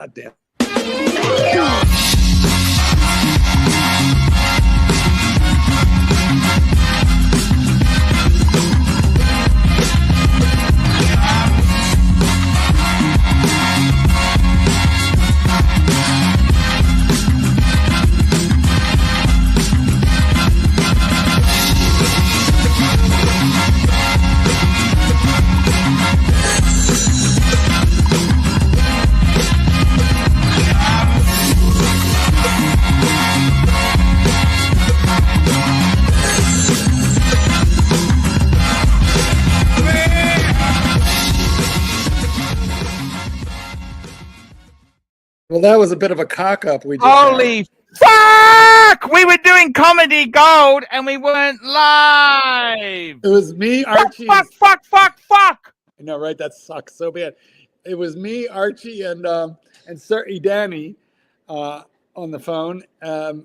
God damn. Well, that was a bit of a cock up. We just Holy fuck! We were doing comedy gold and we weren't live. It was me, Archie. Fuck! I know, right? That sucks so bad. It was me, Archie, and Sir Danny on the phone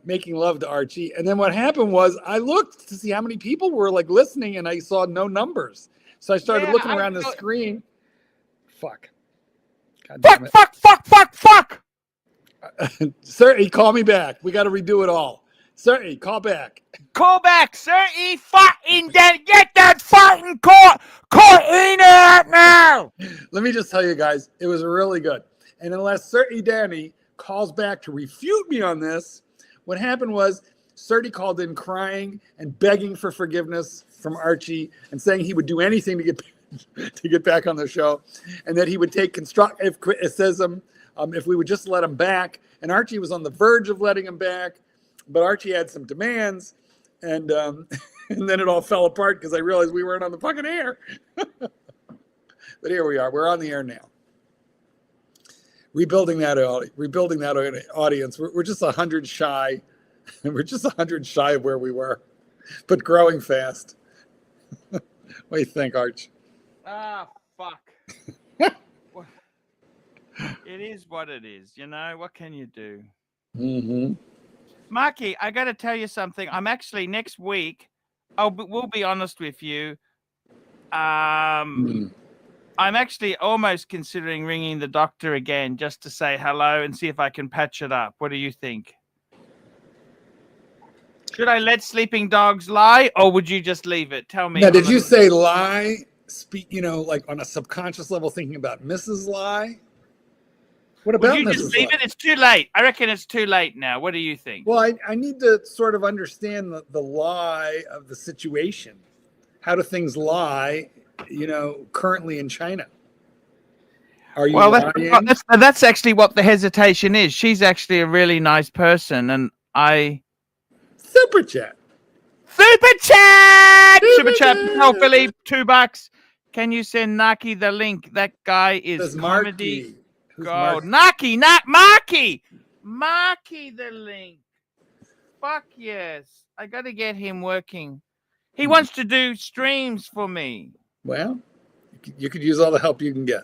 making love to Archie. And then what happened was I looked to see how many people were like listening, and I saw no numbers. So I started looking around the screen. Fuck. God damn it. Fuck! Sir, call me back. We got to redo it all. Sir, call back. Call back, Sir. Fucking get that fucking court in out now. Let me just tell you guys, it was really good. And unless Sir Danny calls back to refute me on this, what happened was Serty called in crying and begging for forgiveness from Archie and saying he would do anything to get back on the show, and that he would take constructive criticism if we would just let him back. And Archie was on the verge of letting him back, but Archie had some demands, and then it all fell apart because I realized we weren't on the fucking air. But here we are. We're on the air now. Rebuilding that audience. We're just 100 shy. We're just 100 shy of where we were, but growing fast. What do you think, Arch? Ah, fuck. It is what it is, you know. What can you do? Mm-hmm. Marky, I got to tell you something. I'm actually next week. We'll be honest with you. I'm actually almost considering ringing the doctor again just to say hello and see if I can patch it up. What do you think? Should I let sleeping dogs lie, or would you just leave it? Tell me. Now, did you say lie? Speak, like on a subconscious level, thinking about Mrs. Lie? What about Would you just leave it? It's too late. I reckon it's too late now. What do you think? Well, I need to sort of understand the lie of the situation. How do things lie, currently in China? Are you lying? That's actually what the hesitation is. She's actually a really nice person, and Super chat. Tell Philippe $2. Can you send Naki the link? That guy is comedy gold. Marky the link. Fuck yes. I got to get him working. He wants to do streams for me. Well, you could use all the help you can get.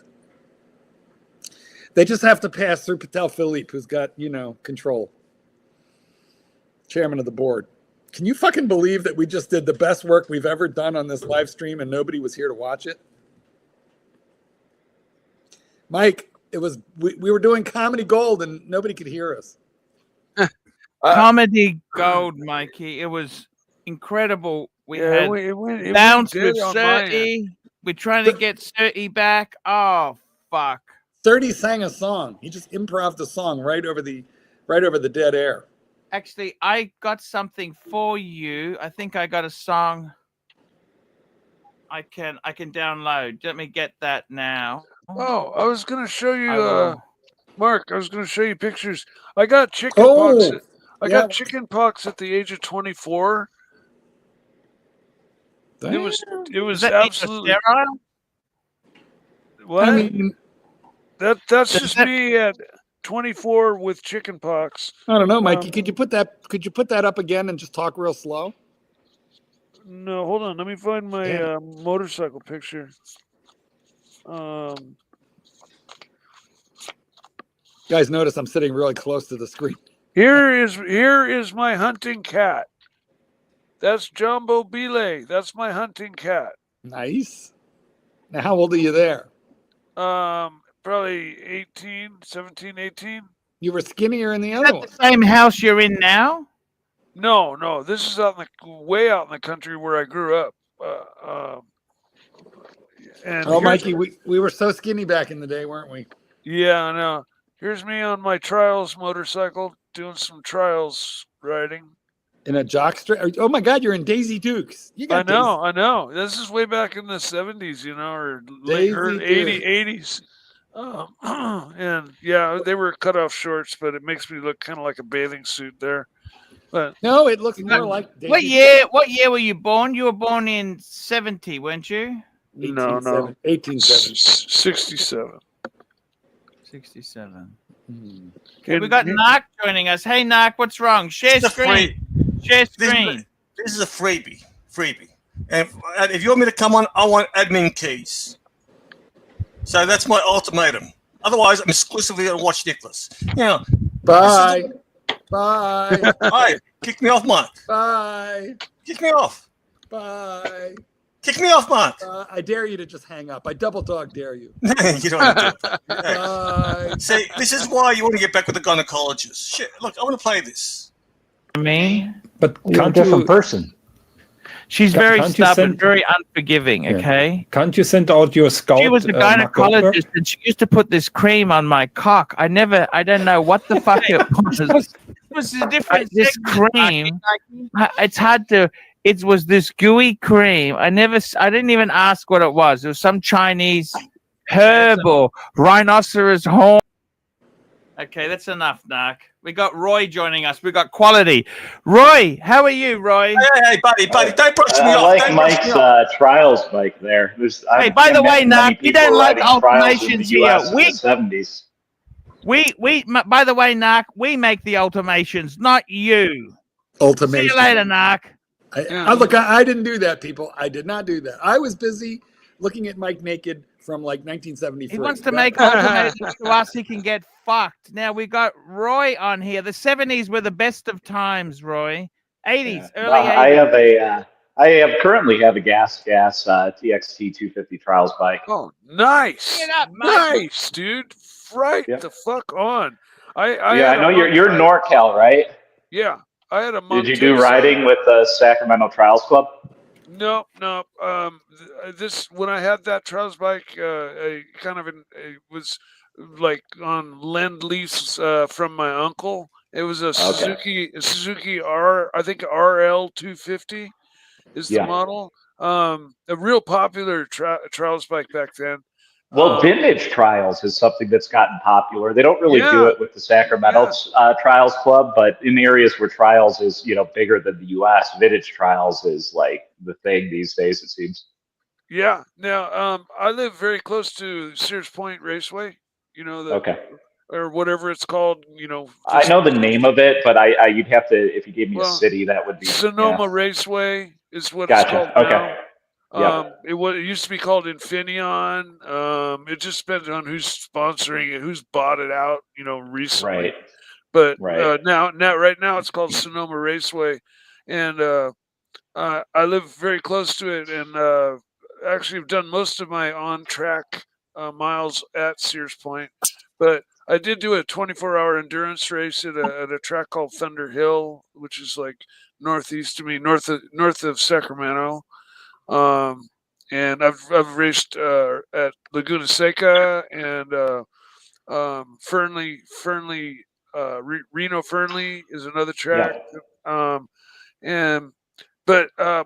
They just have to pass through Patel Philippe, who's got, control. Chairman of the board. Can you fucking believe that we just did the best work we've ever done on this live stream and nobody was here to watch it? Mike, we were doing comedy gold and nobody could hear us. Comedy gold, Mikey. It was incredible. We had bounce with Serty. We're trying to get Serty back. Oh fuck. Serty sang a song. He just improv'd a song right over the dead air. Actually, I got something for you. I think I got a song I can download. Let me get that now. Oh, I was going to show you, Mark, I was going to show you pictures. I got chicken pox. I got chicken pox at the age of 24. Damn. It was absolutely sterile? What? I mean, that's just me at 24 with chicken pox. I don't know, Mikey. Could you put that up again and just talk real slow? No, hold on. Let me find my motorcycle picture. Guys, notice I'm sitting really close to the screen. Here is my hunting cat. That's Jumbo Bile. That's my hunting cat. Nice. Now, how old are you there? probably 17, 18. You were skinnier in the Is other that one. the same house you're in now? No. This is way out in the country where I grew up. And Mikey, we were so skinny back in the day, weren't we? Yeah, I know. Here's me on my trials motorcycle doing some trials riding. In a jockstrap. Oh my God, you're in Daisy Dukes. You got I know. This is way back in the 70s, or late 80s. And yeah, they were cut off shorts, but it makes me look kind of like a bathing suit there. But no, it looks more like Daisy. What year were you born? You were born in 70, weren't you? No. 1870. 67. 67. Okay, we got Narc joining us. Hey, Narc, what's wrong? Share screen. Share screen. This is a freebie. And if you want me to come on, I want admin keys. So that's my ultimatum. Otherwise, I'm exclusively going to watch Nicholas. Now, bye. Bye. Hi. Kick me off, Mark. Bye. Kick me off. Bye. Kick me off, Mark. I dare you to just hang up. I double dog dare you. You don't want to do it. Bye. See, this is why you want to get back with the gynecologist. Shit, look, I want to play this. Me? But you're a different person. She's very stubborn, very unforgiving, okay? Can't you send out your scout? She was a gynecologist and she used to put this cream on my cock. I don't know what the fuck it was. It was a different this cream. It's hard to, it was this gooey cream. I didn't even ask what it was. It was some Chinese herb or rhinoceros horn. Okay, that's enough, Narc. We got Roy joining us. We got quality. Roy, how are you, Roy? Hey, buddy, don't brush me off. I like Mike's trials bike there. Hey, by the way, Narc, you don't like ultimations here. By the way, Narc, we make the ultimations, not you. Ultimations. See you later, Narc. Look, I didn't do that, people. I did not do that. I was busy looking at Mike naked from like 1973. He wants to make ultimatums to us. He can get fucked. Now we got Roy on here. The 70s were the best of times, Roy. 80s, early 80s. I currently have a gas TXT 250 trials bike. Oh, nice. Nice, dude. Right the fuck on. I know you're NorCal, right? Yeah. I had a Did you do riding with the Sacramento Trials Club? No. When I had that trials bike, it was like on Lend-Lease from my uncle. It was a Suzuki I think RL 250 is the model. A real popular trials bike back then. Well, vintage trials is something that's gotten popular. They don't really do it with the Sacramento Trials Club, but in areas where trials is, bigger than the U.S., vintage trials is like the thing these days, it seems. Yeah. Now, I live very close to Sears Point Raceway, or whatever it's called, I know the name of it, but you'd have to, if you gave me a city, that would be Sonoma Raceway is what it's called now. It used to be called Infineon. It just depends on who's sponsoring it, who's bought it out, recently. Right. But right now it's called Sonoma Raceway, and I live very close to it, and actually have done most of my on-track miles at Sears Point. But I did do a 24-hour endurance race at a track called Thunder Hill, which is like northeast of me, north of Sacramento. And I've raced at Laguna Seca and Reno Fernley is another track. But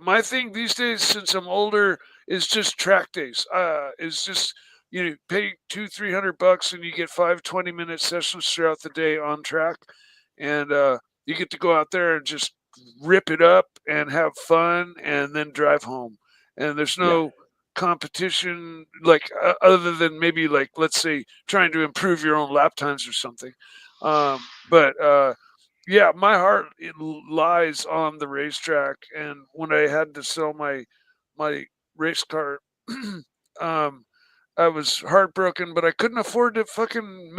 my thing these days, since I'm older, is just track days. Is just pay $200-300 and you get 5 20-minute sessions throughout the day on track, and you get to go out there and just rip it up and have fun, and then drive home. And there's no competition, like other than maybe like, let's say, trying to improve your own lap times or something. But my heart lies on the racetrack. And when I had to sell my race car, I was heartbroken, but I couldn't afford to fucking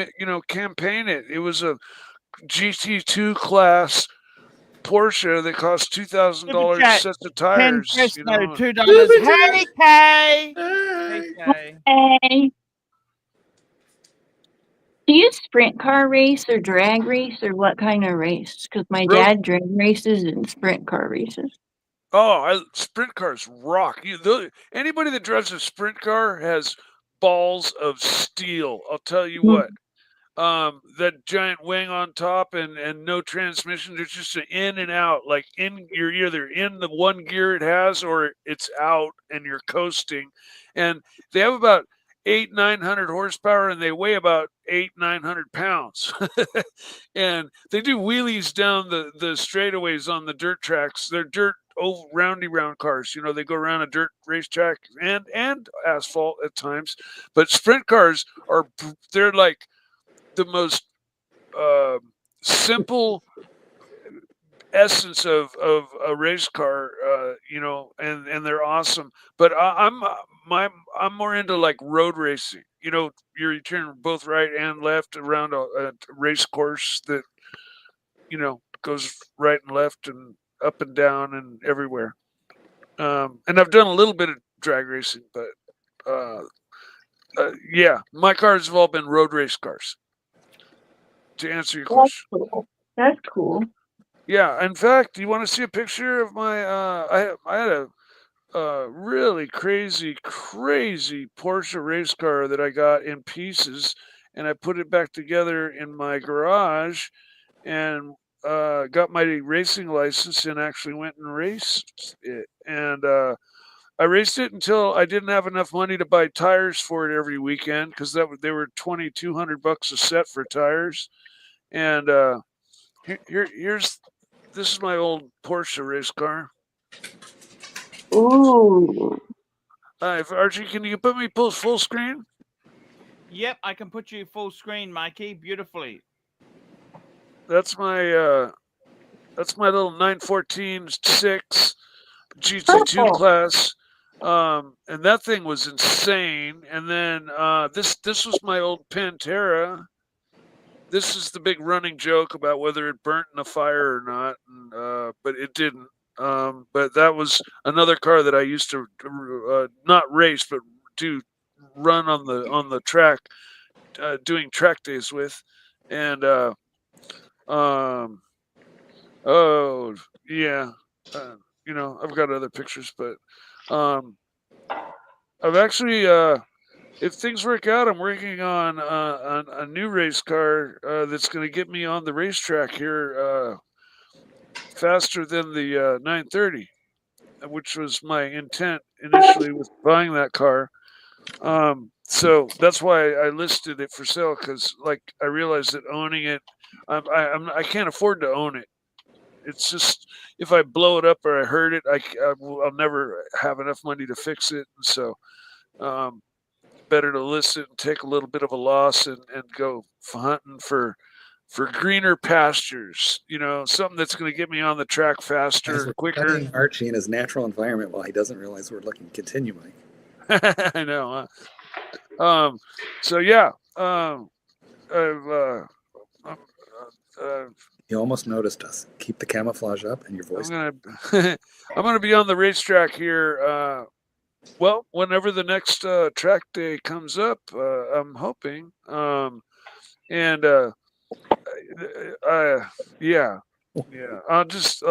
campaign it. It was a GT2 class Porsche that cost $2,000 sets of tires. $2. Hey, Kay. Hey. Do you sprint car race or drag race or what kind of race? Because my Road- dad drag races and sprint car races. Oh, sprint cars rock. Anybody that drives a sprint car has balls of steel. I'll tell you what. That giant wing on top and no transmission. There's just an in and out. Like you're either in the one gear it has or it's out and you're coasting. And they have about 900 horsepower and they weigh about 900 pounds. And they do wheelies down the straightaways on the dirt tracks. They're dirt old roundy round cars. You know, they go around a dirt racetrack and asphalt at times. But sprint cars they're like the most simple essence of a race car, you know, and they're awesome. But I'm more into like road racing. You know, you turn both right and left around a race course that, you know, goes right and left and up and down and everywhere. And I've done a little bit of drag racing, but yeah, my cars have all been road race cars. To answer your question. Cool. That's cool. Yeah, in fact, you want to see a picture of my? I had a really crazy Porsche race car that I got in pieces, and I put it back together in my garage, and got my racing license and actually went and raced it. And I raced it until I didn't have enough money to buy tires for it every weekend because they were $2,200 a set for tires. And here's this is my old Porsche race car. Ooh. Archie, can you put me full screen? Yep, I can put you full screen, Mikey, beautifully. That's my little 914-6 GT2 class. And that thing was insane. And then this was my old Pantera. This is the big running joke about whether it burnt in a fire or not, and, but it didn't. But that was another car that I used to not race, but do run on the track, doing track days with, and oh yeah, you know, I've got other pictures, but I've actually. If things work out, I'm working on a new race car that's going to get me on the racetrack here faster than the 930, which was my intent initially with buying that car. So that's why I listed it for sale because, like, I realized that owning it, I can't afford to own it. It's just if I blow it up or I hurt it, I'll never have enough money to fix it, and so. Better to list it and take a little bit of a loss and go hunting for greener pastures, you know, something that's going to get me on the track faster, quicker. Archie in his natural environment while he doesn't realize we're looking continuing. I know. So yeah, You almost noticed us. Keep the camouflage up and your voice. I'm gonna be on the racetrack here. Well, whenever the next track day comes up, I'm hoping. Yeah. I'll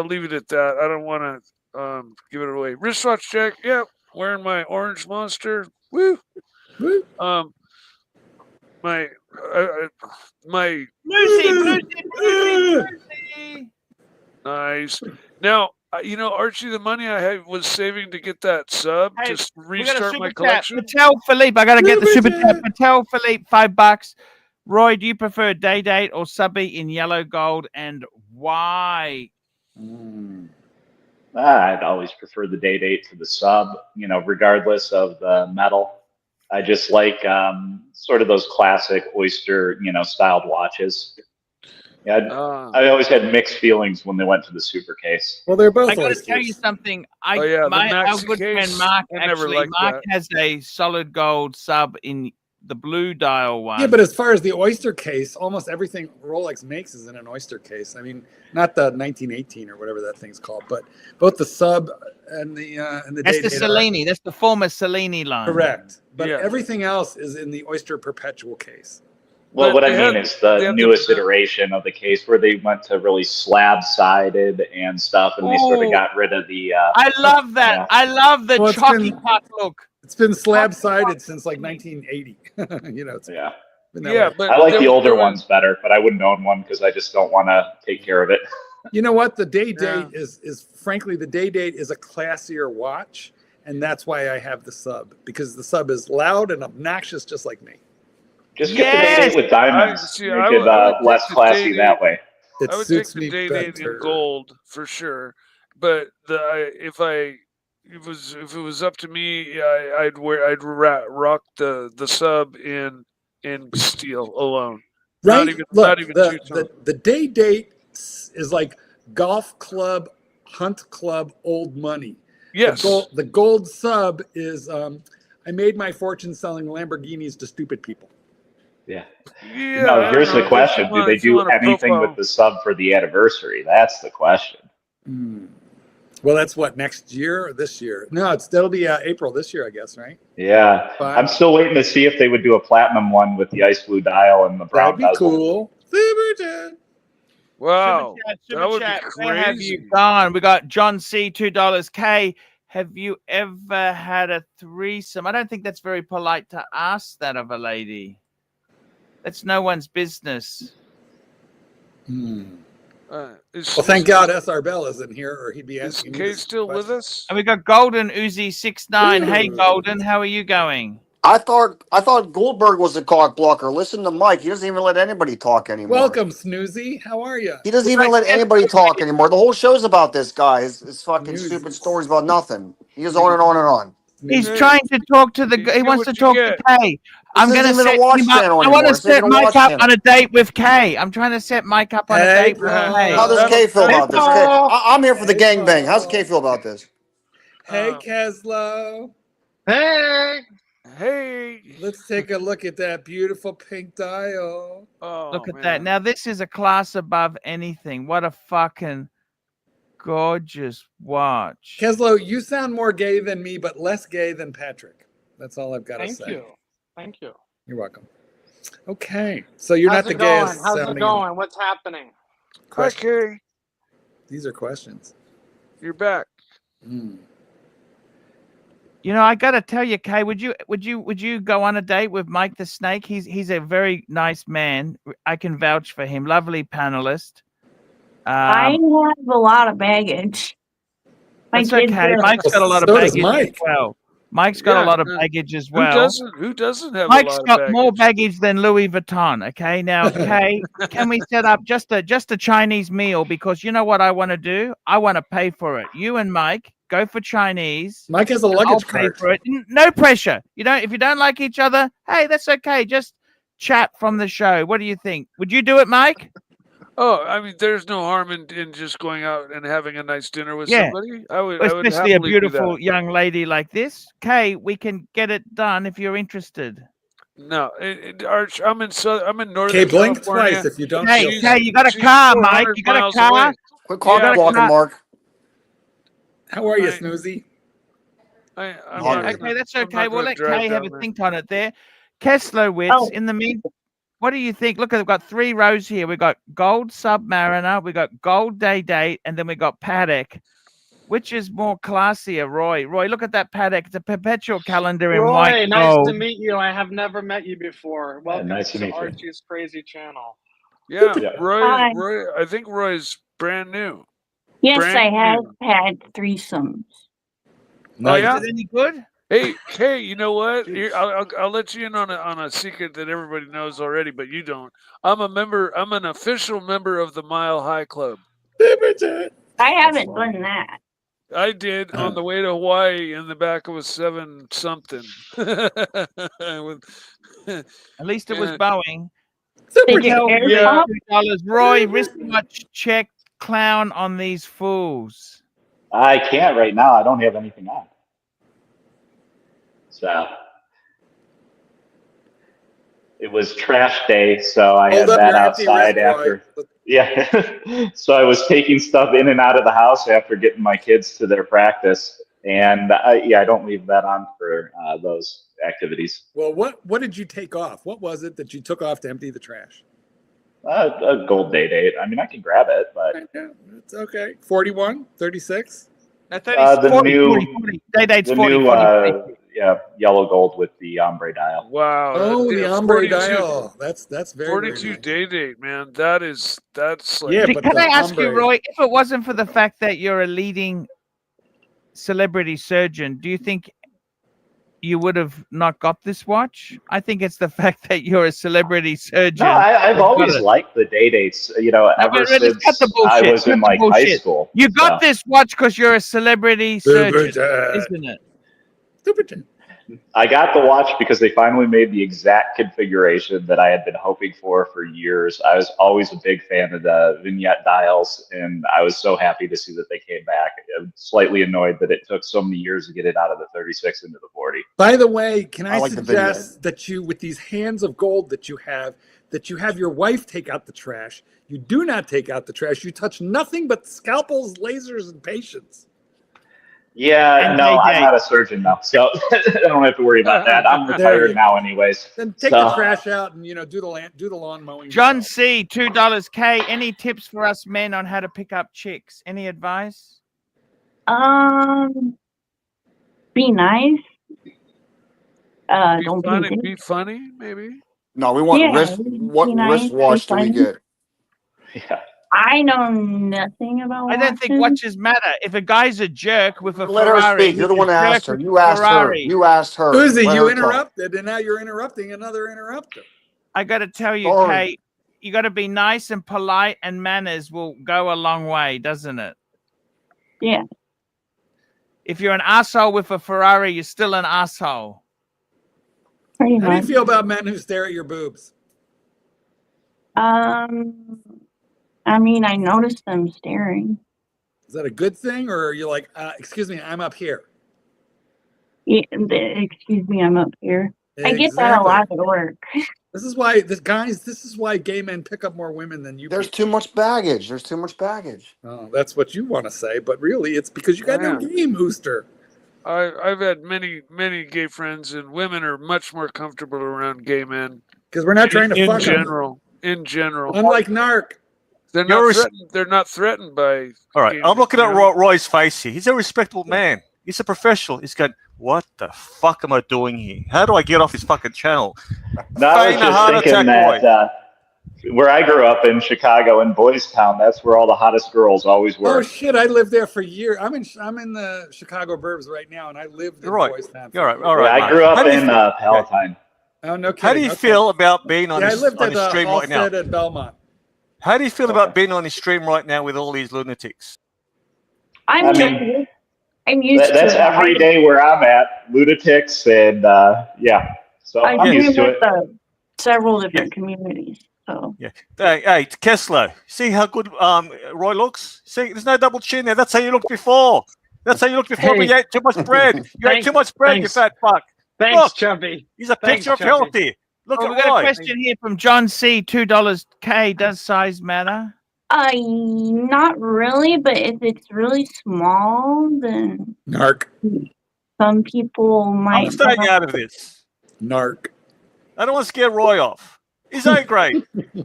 leave it at that. I don't want to give it away. Wristwatch check. Yeah, wearing my orange monster. Woo. Woo. My Lucy. Nice. Now. You know, Archie, the money I was saving to get that sub, just restart my collection. Patel Philippe, I got to get the super chat. Patel Philippe, $5. Roy, do you prefer day date or subby in yellow gold, and why? I'd always prefer the day date to the sub, you know, regardless of the metal. I just like sort of those classic oyster, you know, styled watches. Yeah, I always had mixed feelings when they went to the super case. Well, they're both. I got to tell you something. Our good friend Mark has a solid gold sub in the blue dial one. Yeah, but as far as the oyster case, almost everything Rolex makes is in an oyster case. I mean, not the 1918 or whatever that thing's called, but both the sub and the that's the Cellini. That's the former Cellini line. Correct, but everything else is in the oyster perpetual case. Well, But what I they mean had- is they the had newest iteration of the case where they went to really slab-sided and stuff, and they sort of Ooh. got rid of the. I love that. Yeah. I love the Well, it's chalky been- puck look. It's been slab-sided since like 1980. It's Yeah. been that Yeah, way. but I like there the was- older there was- ones better, but I wouldn't own one because I just don't want to take care of it. You know what? The day Yeah. date is frankly the day date is a classier watch, and that's why I have the sub, because the sub is loud and obnoxious just like me. Just get the day-date with diamonds. I Make would- it I would less take the classy day-date. that way. It I would take suits the me day date better. in gold for sure. But if it was up to me, I'd rock the sub in steel alone. Right? Not even two-tone. the day date is like golf club, hunt club, old money. Yes. The gold sub is I made my fortune selling Lamborghinis to stupid people. Yeah. Yeah, No, I here's don't know. the question. Do they If you do want a anything profile- with the sub for the anniversary? That's the question. Well, that's what, next year or this year? No, that'll be April this year, I guess, right? Yeah. Fine. I'm still waiting to see if they would do a platinum one with the ice blue dial and the brown That'd be bezel. cool. Super Wow, Super that would chat. be Where have you crazy. gone? We got John C. $2. K. Have you ever had a threesome? I don't think that's very polite to ask that of a lady. That's no one's business. Well, thank God SR Bell isn't here, or he'd be Is asking me Kay this still with question. us? And we got Golden Uzi 69. Hey, Ooh. Golden, how are you going? I thought Goldberg was a cock blocker. Listen to Mike. He doesn't even let anybody talk anymore. Welcome, Snoozy. How are you? He doesn't even let anybody talk anymore. The whole show's about this guy. His fucking Snoozy. stupid stories about nothing. He goes on and on and on. He's Yeah. trying to talk to the. You He get wants to what you talk to get. Kay. I'm This going to isn't even set a watch him up. channel I want anymore. to It's not set even a Mike watch up channel. on a date with Kay. I'm trying to set Mike up on a Hey, date with Paul. Kay. How does Kay feel about this? I'm here for the Hey, gangbang. Paul. How's Kay feel about this? Hey, Keslo. Hey, Hey. Let's take a look at that beautiful pink dial. Oh, Look at man. that. Now, this is a class above anything. What a fucking gorgeous watch. Keslo, you sound more gay than me, but less gay than Patrick. That's all I've got to thank say. you. Thank you. You're welcome. Okay, so you're How's not the it going? gayest How's it sounding. going? What's happening? Hi, Questions. Kay. These are questions. You're back. You know, I got to tell you, Kay, would you go on a date with Mike the Snake? He's a very nice man. I can vouch for him. Lovely panelist. I have a lot of baggage. My That's kids okay. are- Mike's got a lot of So does baggage Mike. as well. Mike's got Yeah, a lot of baggage as well. Who doesn't have Mike's a lot got of more baggage? baggage than Louis Vuitton. Okay, now, Kay, can we set up just a Chinese meal? Because you know what I want to do? I want to pay for it. You and Mike go for Chinese. Mike has a I'll luggage pay cart. for it. No pressure. If you don't like each other, hey, that's okay. Just chat from the show. What do you think? Would you do it, Mike? Oh, I mean, there's no harm in just going out and having a nice dinner with Yeah. somebody. I would Especially a happily do beautiful that. young lady like this. Kay, we can get it done if you're interested. No, Arch, I'm in Northern Okay, blink California. twice if you don't Hey, feel Kay, safe. you got a She's car, Mike. 400 You got a miles car. away. Quit cock Yeah, blocking, I- Mark. How are you, Right. Snoozy? I'm Yeah. not Okay, gonna- that's I'm okay. not We'll gonna let drive Kay have down a there. think on it there. Kesslowitz, Oh. in the meantime, what do you think? Look, we've got 3 rows here. We've got Gold Submariner, we got Gold Day Date, and then we got Paddock. Which is more classier, Roy? Roy, look at that Paddock. It's a perpetual calendar in Roy, white nice gold. to meet you. I have never met you before. Welcome nice to to meet you. Archie's Crazy Channel. Yeah, Yeah. Roy. Hi. I think Roy's brand new. Yes, Brand I have new. had threesomes. Oh yeah. Is it any good? Hey, you know what? I'll let you in on a secret that everybody knows already, but you don't. I'm an official member of the Mile High Club. I haven't done that. I did on the way to Hawaii in the back of a 7 something. At least it was Yeah. Boeing. Did you Help air me, Yeah. pump? $2. Roy, wristwatch check clown on these fools. I can't right now. I don't have anything on. So it was trash day, so I had Hold up that your empty outside wrist, Roy. after. Yeah. So I was taking stuff in and out of the house after getting my kids to their practice. And I don't leave that on for those. activities. Well, what did you take off? What was it that you took off to empty the trash? A gold date. I mean, I can grab it, but Yeah, it's okay. 41, 36. No, 30, the 40, new 40, 40. Day-date's the 40, new 40, 40. yeah, yellow gold with the ombre dial. Wow. Oh, that- the yeah, ombre 42 dial. That's very, very 42 nice. day date, man. That's like Yeah, but Can the I ask you, ombre- Roy, if it wasn't for the fact that you're a leading celebrity surgeon, do you think you would have not got this watch? I think it's the fact that you're a celebrity surgeon. No, I've that always got it. liked the day dates. You know, No, ever but let's cut since the I bullshit. was in Cut the like high bullshit. school. You got So, this watch because you're a celebrity surgeon, isn't it? Stupid. I got the watch because they finally made the exact configuration that I had been hoping for years. I was always a big fan of the vignette dials, and I was so happy to see that they came back. I'm slightly annoyed that it took so many years to get it out of the 36 into the 40. By the way, can I like the suggest that you, with these hands of gold that you have your wife take out the trash. You do not take out the trash. You touch nothing but scalpels, lasers, and patients. Yeah, And no, JJ. I'm not a surgeon though, so I don't have to worry about that. I'm retired now, anyways. Then take So- the trash out and do the lawn mowing. John yourself. C, $2. K, any tips for us men on how to pick up chicks? Any advice? Be nice. Don't be a dick. be funny, maybe. No, we want Yeah, wrist. What be nice, wristwatch be do we funny. get? Yeah. I know nothing about I don't think watches. watches matter. If a guy's a jerk with a Let her Ferrari, speak. You're the he's one a that asked jerk her. with You a asked her. Ferrari. You asked her. Uzi, Let you her talk. interrupted, and now you're interrupting another interrupter. I got to tell you, Sorry. Kate, you got to be nice and polite, and manners will go a long way, doesn't it? Yeah. If you're an asshole with a Ferrari, you're still an asshole. Pretty How do you much. feel about men who stare at your boobs? I mean, I noticed them staring. Is that a good thing, or are you like, excuse me, I'm up here? Yeah, excuse me, I'm up here. I get that a Exactly. lot at work. This is why, this is why gay men pick up more women than you. There's people. too much baggage. There's too much baggage. Oh, that's what you want to say, but really, it's because you got no Yeah. game, Hooster. I've had many gay friends, and women are much more comfortable around gay men. Because we're not trying to in fuck 'em. general. In general, Unlike Narc. they're You're not res- threatened. They're not threatened by. All right, gay I'm men, looking you at know? Roy's face here. He's a respectable man. He's a professional. He's going, what the fuck am I doing here? How do I get off this fucking channel? No, I was Feign a heart just thinking attack, that where I grew up in Chicago, in Boys Town, that's where all the hottest girls always were. Oh shit! I lived there for years. I'm in the Chicago burbs right now, and I lived in You're right. Boys Town. You're right. All right. Yeah, I grew How up do you in feel- Palatine. Oh no kidding. How do you Okay. feel about being on Yeah, I this, lived on at this stream right now? Halstead at Belmont. How do you feel about being on this stream right now with all these lunatics? I'm I used mean, to it. I'm used That's to it. every day where I'm at, lunatics, and yeah. So I I'm do used to with it. several different communities. So Yeah. Hey, Kessler, see how good Roy looks? See, there's no double chin there. That's how you looked before. That's how you looked before, but you ate too much bread. You ate too much bread, you fat fuck. Thanks, Look, Chubby. he's a Thanks, picture of Chubby. healthy. Look Oh, we at got a Roy. question here from John C, $2. K, does size matter? not really, but if it's really small, then Narc. some people might. I'm staying out of this. Narc. I don't want to scare Roy off. He's A grade. You're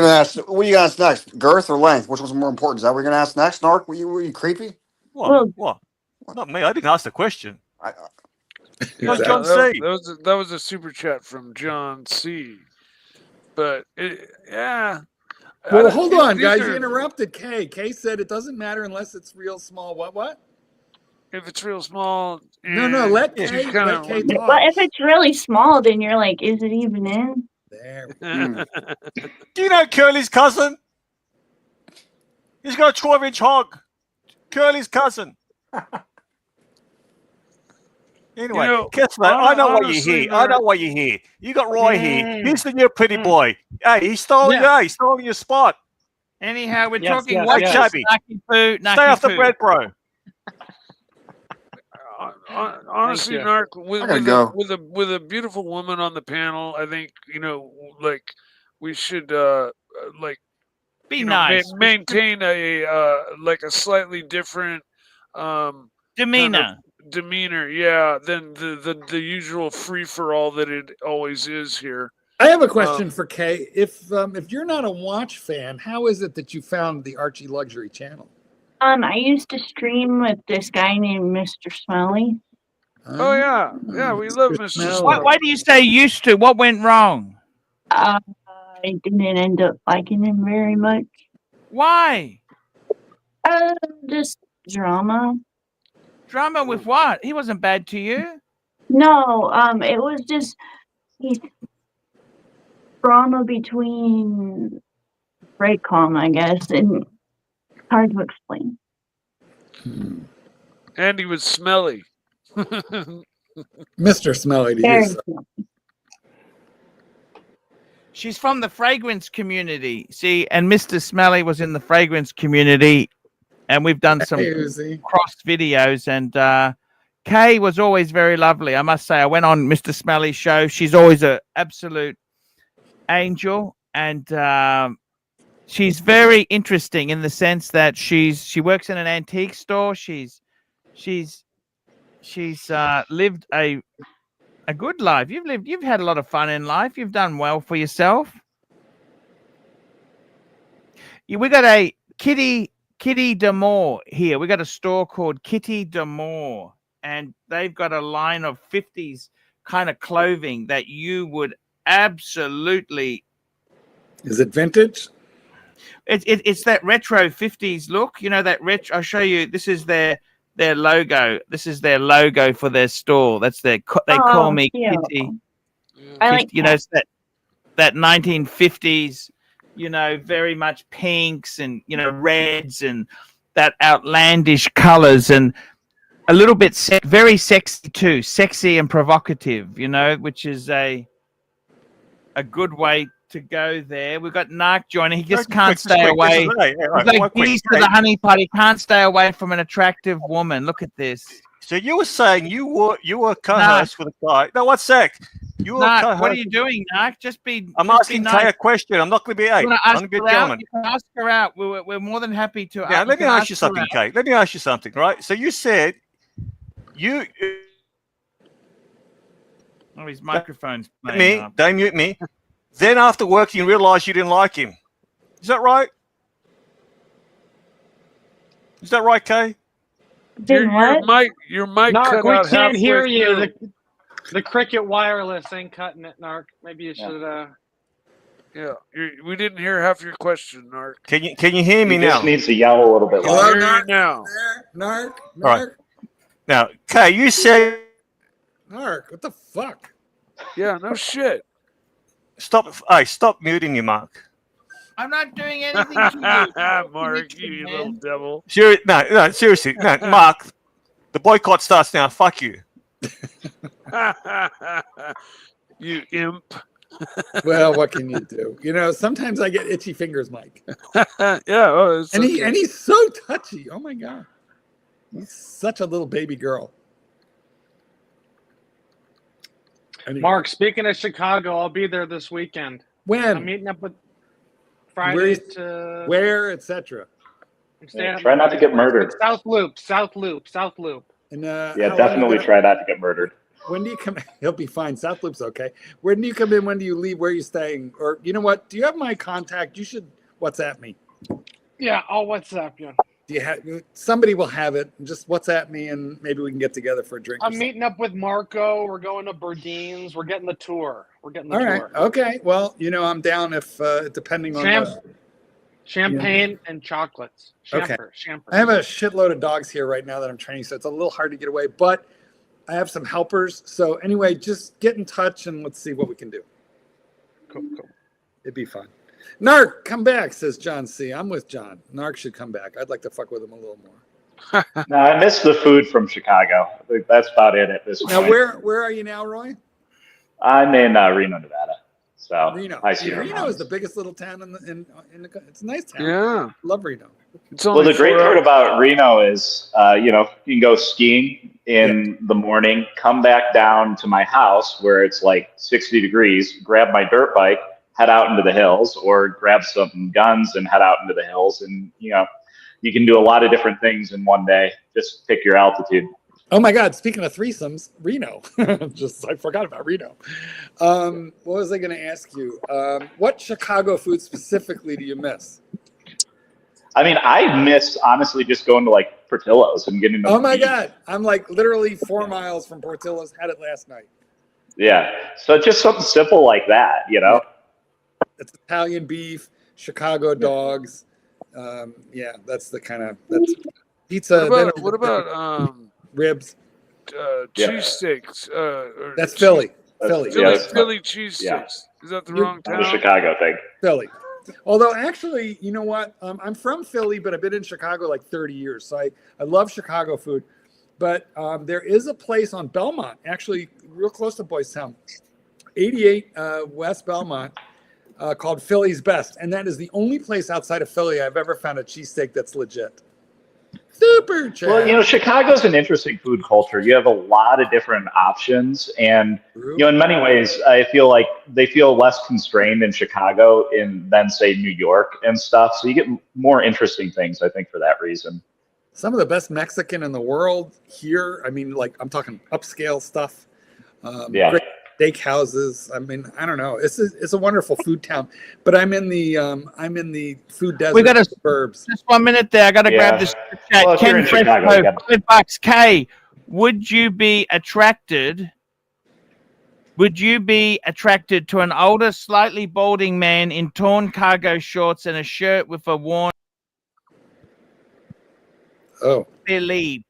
gonna ask. What are you gonna ask next? Girth or length? Which one's more important? Is that what you're gonna ask next? Narc? Were you creepy? What? Well- What? Not me. I didn't ask the question. Yeah, was that- John that, C. that was a super chat from John C. But yeah. Well, hold on, These guys. are- You interrupted Kay. Kay said it doesn't matter unless it's real small. What? If it's real small. No, let she's Kay kinda- let Kay talk. But if it's really small, then you're like, is it even in? There. Do you know Curly's cousin? He's got a 12-inch hog. Curly's cousin. Anyway, You know, Kessler, I know why you're honestly, here. I know why you're here. You got Roy here. He's the new pretty boy. Hey, he's stolen he's stolen your spot. Anyhow, we're Yes, talking yes, watches. yes. Chubby. Naki poo, Stay off the bread, bro. Honestly, Thank you. Narc, I gotta go. with a beautiful woman on the panel, I think like we should like Be you know, nice. maintain a like a slightly different Demeanor. demeanor, than the usual free for all that it always is here. I have a question for Kay. If you're not a watch fan, how is it that you found the Archie Luxury channel? I used to stream with this guy named Mr. Smelly. Oh yeah, we love Mr. Smelly. Why do you say used to? What went wrong? I didn't end up liking him very much. Why? Just drama. Drama with what? He wasn't bad to you. No, it was just he's drama between Raycom, I guess, and hard to explain. And he was smelly. Mr. Smelly to Very you. smelly. She's from the fragrance community. See, and Mr. Smelly was in the fragrance community, and we've done some cross videos. And Kay was always very lovely. I must say, I went on Mr. Smelly's show. She's always an absolute angel, and she's very interesting in the sense that she works in an antique store. She's lived a good life. You've had a lot of fun in life. You've done well for yourself. We got a Kitty D'Amour here. We got a store called Kitty D'Amour, and they've got a line of 50s kind of clothing that you would absolutely. Is it vintage? It's that retro 50s look. You know that retro. I'll show you. This is their logo. This is their logo for their store. That's they call me Kitty. I like you know, it's that 1950s, you know, very much pinks and, you know, reds and that outlandish colors and a little bit very sexy too, sexy and provocative, you know, which is a good way to go there. We've got Narc joining. He just can't stay away. He's like bees to the honey pot. He can't stay away from an attractive woman. Look at this. So you were saying you were co-host with a guy. No, one sec. You were co-host. What are you doing, Narc? I'm asking Kay a question. I'm not going to be I'm going to be a gentleman. You can ask her out. We're more than happy to. Now, let me ask you something, Kay. Let me ask you something, right? So you said you. Oh, his microphone's playing up. Don't mute me. Then after work, you realised you didn't like him. Is that right? Is that right, Kay? Your mic Narc, cut we out can't hear halfway you. through. The Cricket wireless ain't cutting it, Narc. Maybe you should. Yeah, we didn't hear half your question, Narc. Can you hear me now? Just needs to yell a little bit Hello, louder. Narc. Now. Narc. All right. Now, Kay, you said. Narc, what the fuck? Yeah, no shit. Stop muting you, Mark. I'm not doing anything to you. Mark, you little devil. No, seriously. No, Mark, the boycott starts now. Fuck you. You imp. Well, what can you do? You know, sometimes I get itchy fingers, Mike. Yeah. And he's so touchy. Oh, my God. He's such a little baby girl. Anyway. Mark, speaking of Chicago, I'll be there this weekend. When? I'm meeting up with Friday to where, etc. Try not to get murdered. South Loop. And definitely try not to get murdered. When do you come? He'll be fine. South Loop's okay. When do you come in? When do you leave? Where are you staying? Or you know what? Do you have my contact? You should WhatsApp me. Yeah, I'll WhatsApp you. Do you have? Somebody will have it. Just WhatsApp me, and maybe we can get together for a drink. I'm meeting up with Marco. We're going to Berdeen's. We're getting the tour. All right. Okay. Well, you know, I'm down if depending on champagne and chocolates. Okay. I have a shitload of dogs here right now that I'm training, so it's a little hard to get away. But I have some helpers. So anyway, just get in touch and let's see what we can do. Cool. It'd be fun. Narc, come back, says John C. I'm with John. Narc should come back. I'd like to fuck with him a little more. No, I miss the food from Chicago. I think that's about it at this point. Now, where are you now, Roy? I'm in Reno, Nevada. So Reno. I see Reno is the biggest little town in the it's a nice town. Yeah. Love Reno. Well, the great part about Reno is, you can go skiing in the morning, come back down to my house where it's like 60 degrees, grab my dirt bike, head out into the hills, or grab some guns and head out into the hills. And, you can do a lot of different things in one day. Just pick your altitude. Oh my God! Speaking of threesomes, Reno. I forgot about Reno. What was I going to ask you? What Chicago food specifically do you miss? I mean, I miss honestly just going to like Portillo's and getting. Oh my God! I'm like literally 4 miles from Portillo's. Had it last night. Yeah, so just something simple like that, you know. Yeah. It's Italian beef, Chicago dogs. Yeah, that's the kind of pizza. What about ribs? Cheesesteaks. That's Philly. Philly cheesesteaks. Yeah. Is that the wrong town? The Chicago thing. Philly. Although actually, you know what? I'm from Philly, but I've been in Chicago like 30 years. So I love Chicago food. But there is a place on Belmont, actually real close to Boys Town, 88 West Belmont, called Philly's Best. And that is the only place outside of Philly I've ever found a cheesesteak that's legit. Super Chad. Well, you know, Chicago's an interesting food culture. You have a lot of different options. And, you know, in many ways, I feel like they feel less constrained in Chicago than, say, New York and stuff. So you get more interesting things, I think, for that reason. Some of the best Mexican in the world here. I mean, like I'm talking upscale stuff. Great steakhouses. I mean, I don't know. It's a wonderful food town. But I'm in the food desert. We got a suburbs. Just 1 minute there. I got to grab this chat. Well, Ken Chicago, Fresco, $5. K. Would you be attracted to an older, slightly balding man in torn cargo shorts and a shirt with a worn? Oh, Philippe.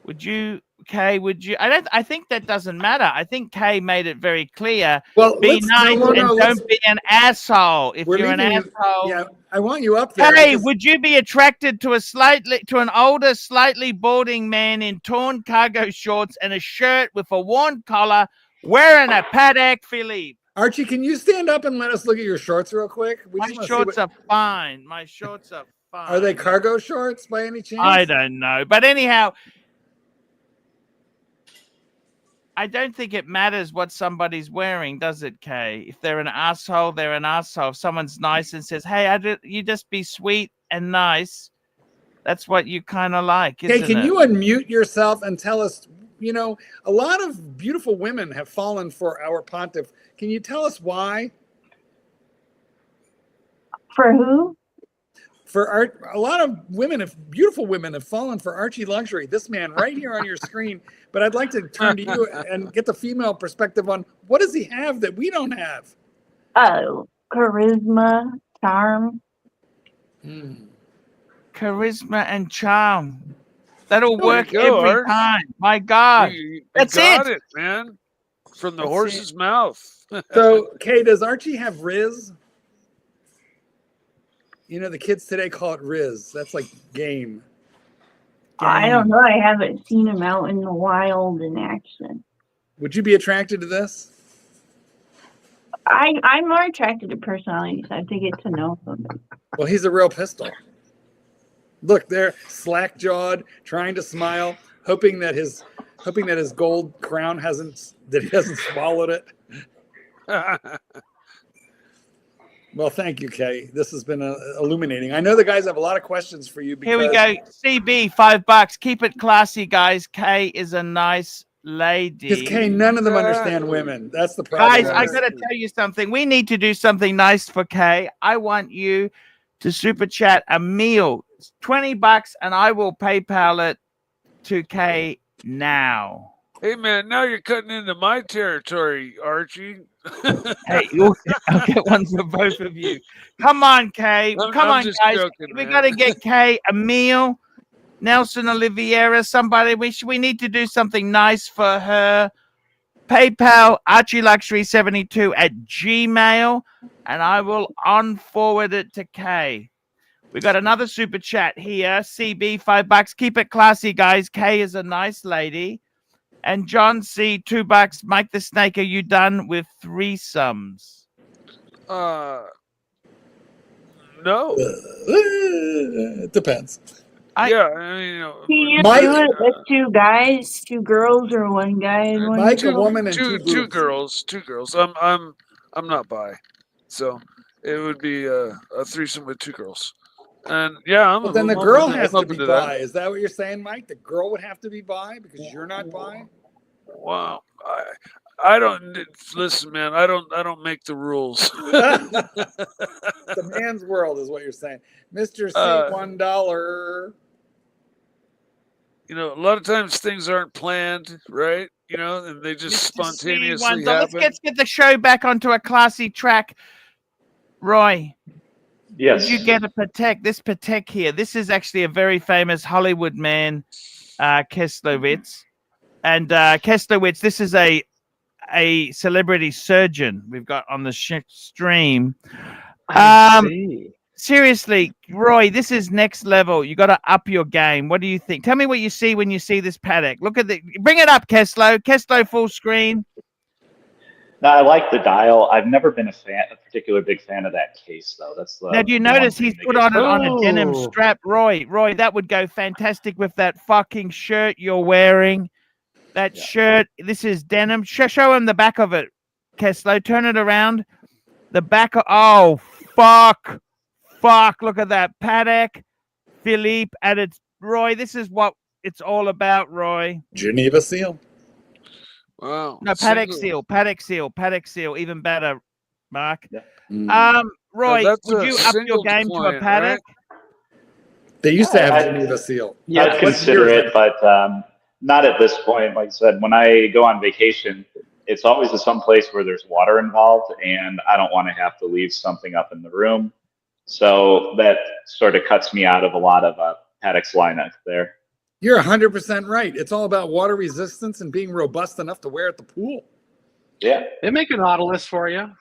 Would you, Kay? Would you? I think that doesn't matter. I think Kay made it very clear. well, Be nice and don't be an asshole. If you're an asshole, yeah, I want you up there. Kay, would you be attracted to an older, slightly balding man in torn cargo shorts and a shirt with a worn collar, wearing a Patek Philippe? Archie, can you stand up and let us look at your shorts real quick? My shorts are fine. My shorts are fine. Are they cargo shorts by any chance? I don't know. But anyhow, I don't think it matters what somebody's wearing, does it, Kay? If they're an asshole, they're an asshole. If someone's nice and says, hey, you just be sweet and nice, that's what you kind of like, isn't it? Hey, can you unmute yourself and tell us, you know, a lot of beautiful women have fallen for our pontiff. Can you tell us why? For who? A lot of women, beautiful women, have fallen for Archie Luxury. This man right here on your screen. But I'd like to turn to you and get the female perspective on what does he have that we don't have? Oh, charisma, charm. Charisma and charm. That'll work every Art. time. My God. That's it, man. From the horse's mouth. So, Kay, does Archie have Riz? You know, the kids today call it Riz. That's like game. I don't know. I haven't seen him out in the wild in action. Would you be attracted to this? I'm more attracted to personalities. I have to get to know them. Well, he's a real pistol. Look, they're slack-jawed, trying to smile, hoping that his gold crown hasn't swallowed it. Well, thank you, Kay. This has been illuminating. I know the guys have a lot of questions for you. Here we go. CB, $5. Keep it classy, guys. Kay is a nice lady. Because Kay, none of them understand women. That's the problem. Guys, I got to tell you something. We need to do something nice for Kay. I want you to super chat a meal. It's $20, and I will PayPal it to Kay now. Hey, man, now you're cutting into my territory, Archie. Hey, I'll get one for both of you. Come on, Kay. Come on, guys. Joking, we got to get Kay a meal. Nelson Oliveira, somebody. We need to do something nice for her. PayPal, ArchieLuxury72@gmail, and I will forward it to Kay. We got another super chat here. CB, $5. Keep it classy, guys. Kay is a nice lady. And John C, $2. Mike the Snake, are you done with threesomes? No. It depends. Yeah, I mean, you know, Can you Mike- do it with 2 guys, 2 girls, or 1 guy and 1 Mike, a girl? woman, and two boobs. girls. I'm not bi, so it would be a threesome with 2 girls. And yeah, But then the girl has to open be that. bi. Is that what you're saying, Mike? The girl would have to be bi because you're not bi. Wow. I don't listen, man. I don't make the rules. The man's world is what you're saying, Mr. C. $1. You know, a lot of times things aren't planned, right? You know, and they just spontaneously happen. Let's get the show back onto a classy track. Roy, Yes. did you get a Patek? This Patek here. This is actually a very famous Hollywood man, Keslowitz. And Keslowitz, this is a celebrity surgeon we've got on the stream. Seriously, Roy, this is next level. You got to up your game. What do you think? Tell me what you see when you see this Patek. Look at bring it up, Keslow full screen. No, I like the dial. I've never been a particular big fan of that case, though. That's the. Now, do you notice he's put on it on a denim strap, Roy? Roy, that would go fantastic with that fucking shirt you're wearing. That shirt. This is denim. Show him the back of it, Keslow. Turn it around. The back of. Oh, fuck. Look at that. Patek Philippe at its. Roy, this is what it's all about, Roy. Geneva seal. Wow. No, Patek seal. Even better, Mark. Yeah. Roy, would you up your game to a Patek? Right? They used to have Geneva seal. Yeah, I'd consider it, but not at this point. Like I said, when I go on vacation, it's always to some place where there's water involved, and I don't want to have to leave something up in the room. So that sort of cuts me out of a lot of Patek's lineup there. You're 100% right. It's all about water resistance and being robust enough to wear at the pool. Yeah. They make an Nautilus for you.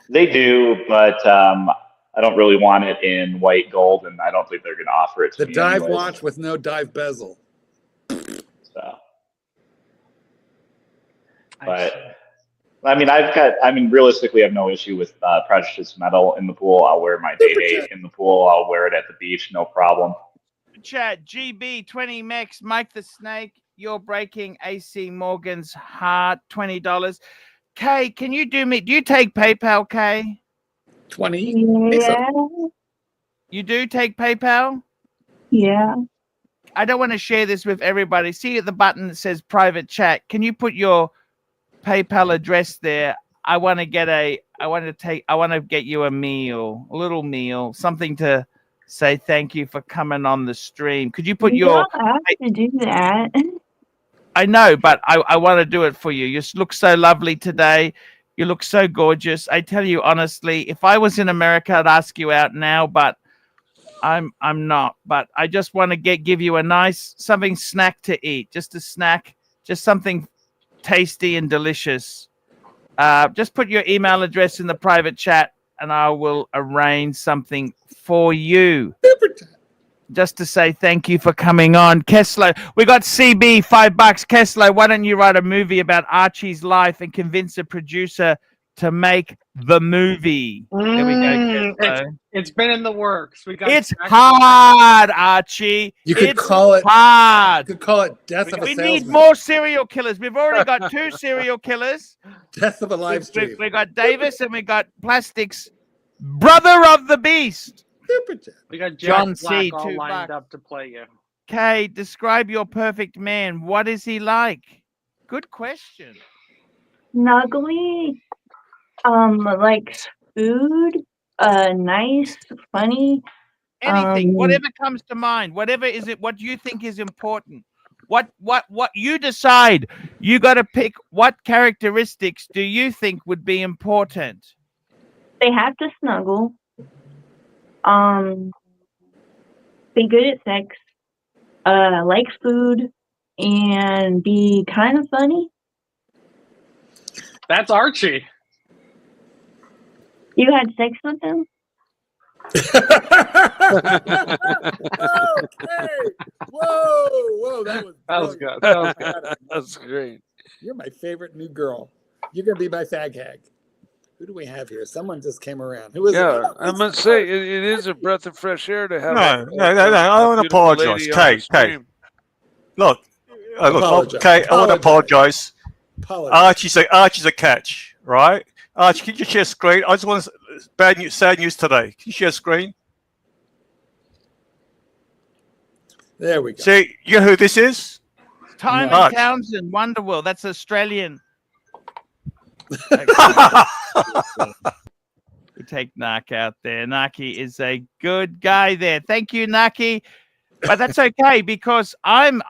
They do, but I don't really want it in white gold, and I don't think they're going to offer it to The me dive anyways. watch with no dive bezel. So. But, I mean, realistically, I have no issue with precious metal in the pool. I'll wear my Day-Date in the pool. I'll wear it at the beach, no problem. Chat GB 20 Mex, Mike the Snake, you're breaking AC Morgan's heart, $20. Kay, can you do you take PayPal, Kay? 20? Yeah. You do take PayPal? Yeah. I don't want to share this with everybody. See at the button that says private chat. Can you put your PayPal address there? I want to get you a little meal, something to say thank you for coming on the stream. Could you put You your... don't have to do that. I know, but I want to do it for you. You look so lovely today. You look so gorgeous. I tell you honestly, if I was in America, I'd ask you out now, but I'm not. But I just want to give you a nice snack to eat. Just a snack, just something tasty and delicious. Just put your email address in the private chat, and I will arrange something for you. Just to say thank you for coming on. Kessler, we got CB, $5. Kessler, why don't you write a movie about Archie's life and convince a producer to make the movie? There we go, Kessler. It's been in the works. It's hard, Archie. You could it's call it hard. You could call it Death of a We Salesman. need more serial killers. We've already got 2 serial killers. Death of a live stream. We got Davis and we got Plastics, brother of the beast. We got John Jack Black C. all lined $2. up to play you. Kay, describe your perfect man. What is he like? Good question. Snuggly. Likes food. Nice, funny. Anything, whatever comes to mind, whatever is it, what you think is important. What you decide. You got to pick what characteristics do you think would be important. They have to snuggle. Be good at sex. Like food, and be kind of funny. That's Archie. You had sex with him? Okay. Whoa, that was good. That's great. You're my favorite new girl. You're gonna be my fag hag. Who do we have here? Someone just came around. Who is it? Oh, I must say it is a breath of fresh air to have. No. I want to apologise, Kay. Look, okay. I want to apologise. Archie's a catch, right? Archie, can you share screen? I just want sad news today. Can you share screen? There we go. See, you know who this is? Time March. and Townsend, Wonderworld. That's Australian. We take Nark out there. Narky is a good guy there. Thank you, Narky. But that's okay because I'm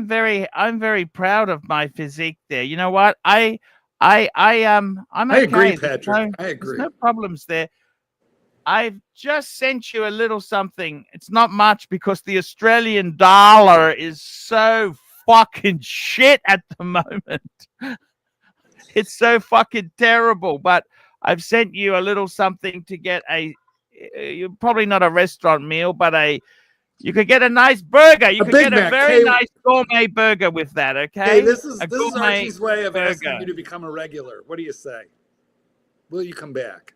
very proud of my physique there. You know what? I'm okay. I agree, There's Patrick. I agree. There's no problems there. I've just sent you a little something. It's not much because the Australian dollar is so fucking shit at the moment. It's so fucking terrible. But I've sent you a little something to get probably not a restaurant meal, but you could get a nice burger. You could Big get a Mac. very nice gourmet burger with that, okay? Hey, this is gourmet Archie's way of burger. asking you to become a regular. What do you say? Will you come back?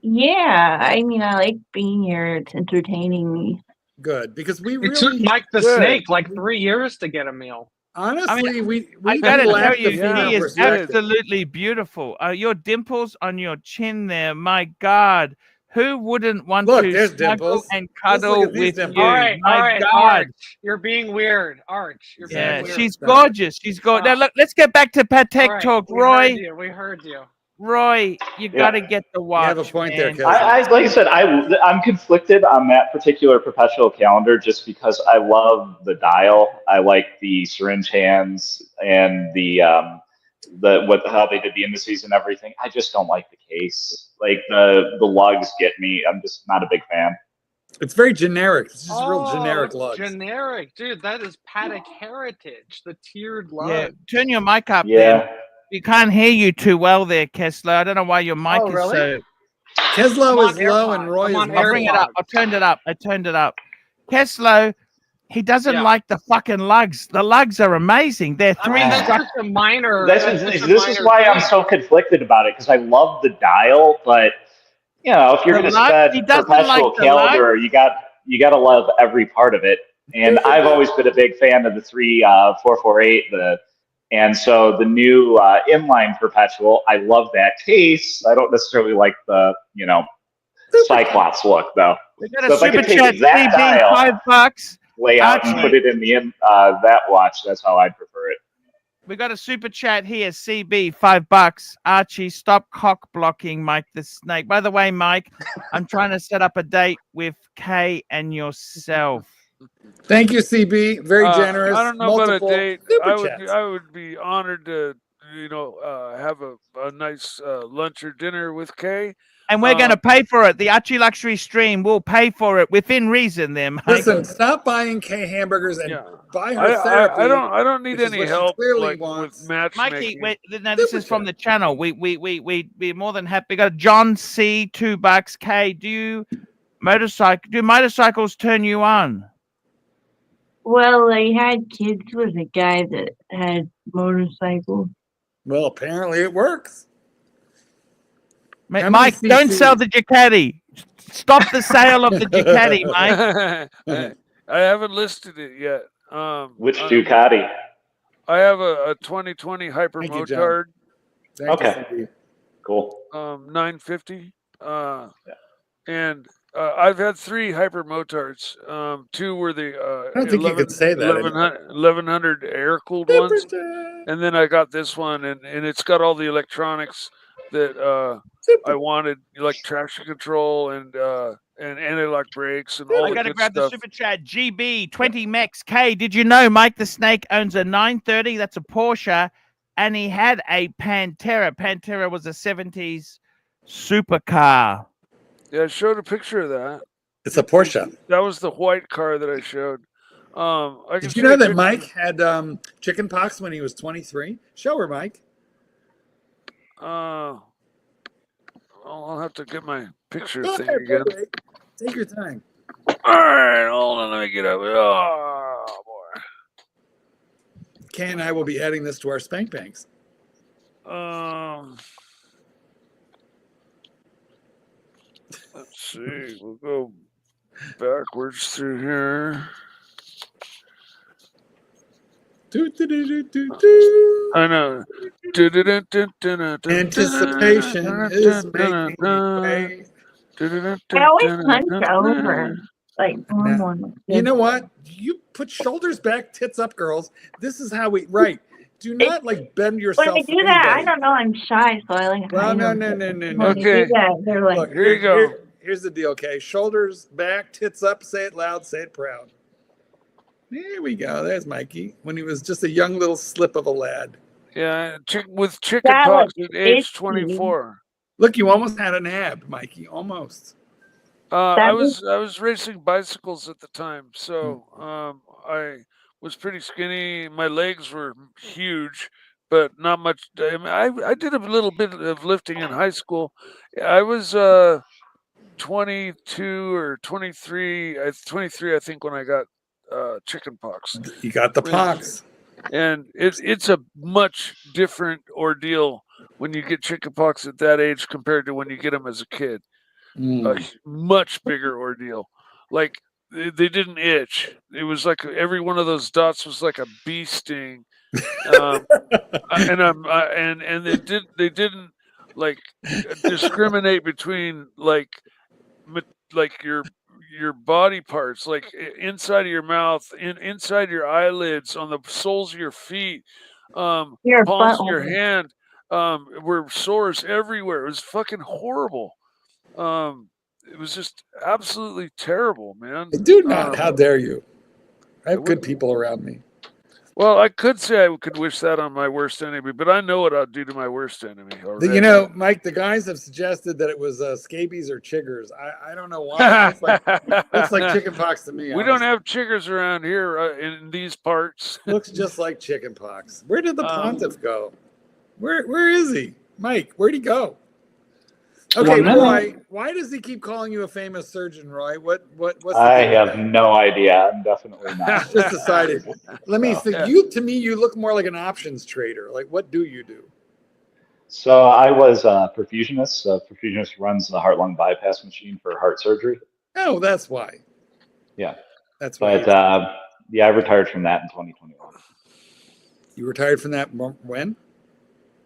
Yeah, I mean, I like being here. It's entertaining me. Good, because we It really took Mike the Snake like 3 years to get a meal. honestly we I gotta tell lack you, the female he is perspective. absolutely beautiful. Your dimples on your chin there, my God. Who wouldn't want Look, to there's snuggle dimples. and Let's look cuddle at these with dimples. you? All right, My God. Arch, you're being weird. Arch, you're being Yeah, weird. she's gorgeous. She's gorgeous. Now, look, let's get back to Patek All right, talk. we heard you. Roy, you got to get the watch. You have a point there, man. Kevin. Like I said, I'm conflicted on that particular perpetual calendar just because I love the dial. I like the syringe hands and how they did the indices and everything. I just don't like the case. Like the lugs get me. I'm just not a big fan. It's very generic. It's just real generic lugs. Generic, dude. That is Patek Heritage, the tiered lug. Yeah, turn your mic up. Yeah. Then. We can't hear you too well there, Kessler. I don't know why your mic is so. Keslow is low and Roy is I'll bring it up. I turned it up. Keslow, he doesn't like the fucking lugs. The lugs are amazing. They're three. That's just a minor. This is why I'm so conflicted about it because I love the dial, but you know, if you're going to spend perpetual calendar, you got to love every part of it. And I've always been a big fan of the 448. And so the new inline perpetual, I love that case. I don't necessarily like the Cyclops look though. We got a super chat, CB, $5. Layout and put it in the that watch. That's how I'd prefer it. We got a super chat here, CB, $5. Archie, stop cock blocking Mike the Snake. By the way, Mike, I'm trying to set up a date with Kay and yourself. Thank you, CB. Very generous. I don't know Multiple about a date. super I would be honored to, have a nice lunch or dinner with Kay. And we're going to pay for it. The Archie Luxury Stream will pay for it within reason there, Mike. Listen, stop buying Kay hamburgers and buy her therapy. I don't need any help clearly with matchmaking. Mikey, now this is from the channel. We're more than happy. We got John C, $2. Kay, do motorcycles turn you on? Well, I had kids with a guy that had motorcycles. Well, apparently it works. Mike, don't sell the Ducati. Stop the sale of the Ducati, Mike. I haven't listed it yet. Which Ducati? I have a 2020 Hyper Motard. Okay. Cool. 950. And I've had 3 Hyper Motards. 2 were the I don't think you could say that. 1100 air-cooled ones. And then I got this one, and it's got all the electronics that I wanted, like traction control and anti-lock brakes and all. I gotta grab the super chat. GB 20 Mex K. Did you know Mike the Snake owns a 930? That's a Porsche, and he had a Pantera. Pantera was a 70s supercar. Yeah, I showed a picture of that. It's a Porsche. That was the white car that I showed. Did you know that Mike had chicken pox when he was 23? Show her, Mike. I'll have to get my picture Go thing ahead, again. baby. Take your time. All right, hold on. Let me get up. Oh, boy. Kay and I will be adding this to our spank banks. Let's see. We'll go backwards through here. I know. Anticipation is making me pray. I always punch over. like You know what? You put shoulders back, tits up, girls. This is how we Do not like bend yourself. When they do that, I don't know. I'm shy, so I like. Well, no. When they do that, they're like, Look, here you go. Here's the deal, okay? Shoulders back, tits up. Say it loud. Say it proud. There we go. There's Mikey when he was just a young little slip of a lad. Yeah, with chicken pox at age 24. Look, you almost had an ab, Mikey. Almost. I was racing bicycles at the time, so I was pretty skinny. My legs were huge, but not much. I did a little bit of lifting in high school. I was 22 or 23. 23, I think, when I got chicken pox. You got the pox. And it's a much different ordeal when you get chicken pox at that age compared to when you get them as a kid. A much bigger ordeal. Like they didn't itch. It was like every one of those dots was like a bee sting. And they didn't like discriminate between like your body parts, like inside of your mouth, inside your eyelids, on the soles of your feet, palms of your hand, were sores everywhere. It was fucking horrible. It was just absolutely terrible, man. I do not. How dare you? I have good people around me. Well, I could say I could wish that on my worst enemy, but I know what I'll do to my worst enemy already. You know, Mike, the guys have suggested that it was scabies or chiggers. I don't know why. Looks like chicken pox to me. We don't have chiggers around here in these parts. Looks just like chicken pox. Where did the pontiff go? Where is he? Mike, where'd he go? Okay, Roy, why does he keep calling you a famous surgeon, Roy? What's the I have no idea. I'm definitely not. Just decided. Let me think. To me, you look more like an options trader. Like, what do you do? So I was a perfusionist. A perfusionist runs the heart-lung bypass machine for heart surgery. Oh, that's why. Yeah. That's why. But I retired from that in 2021. You retired from that when?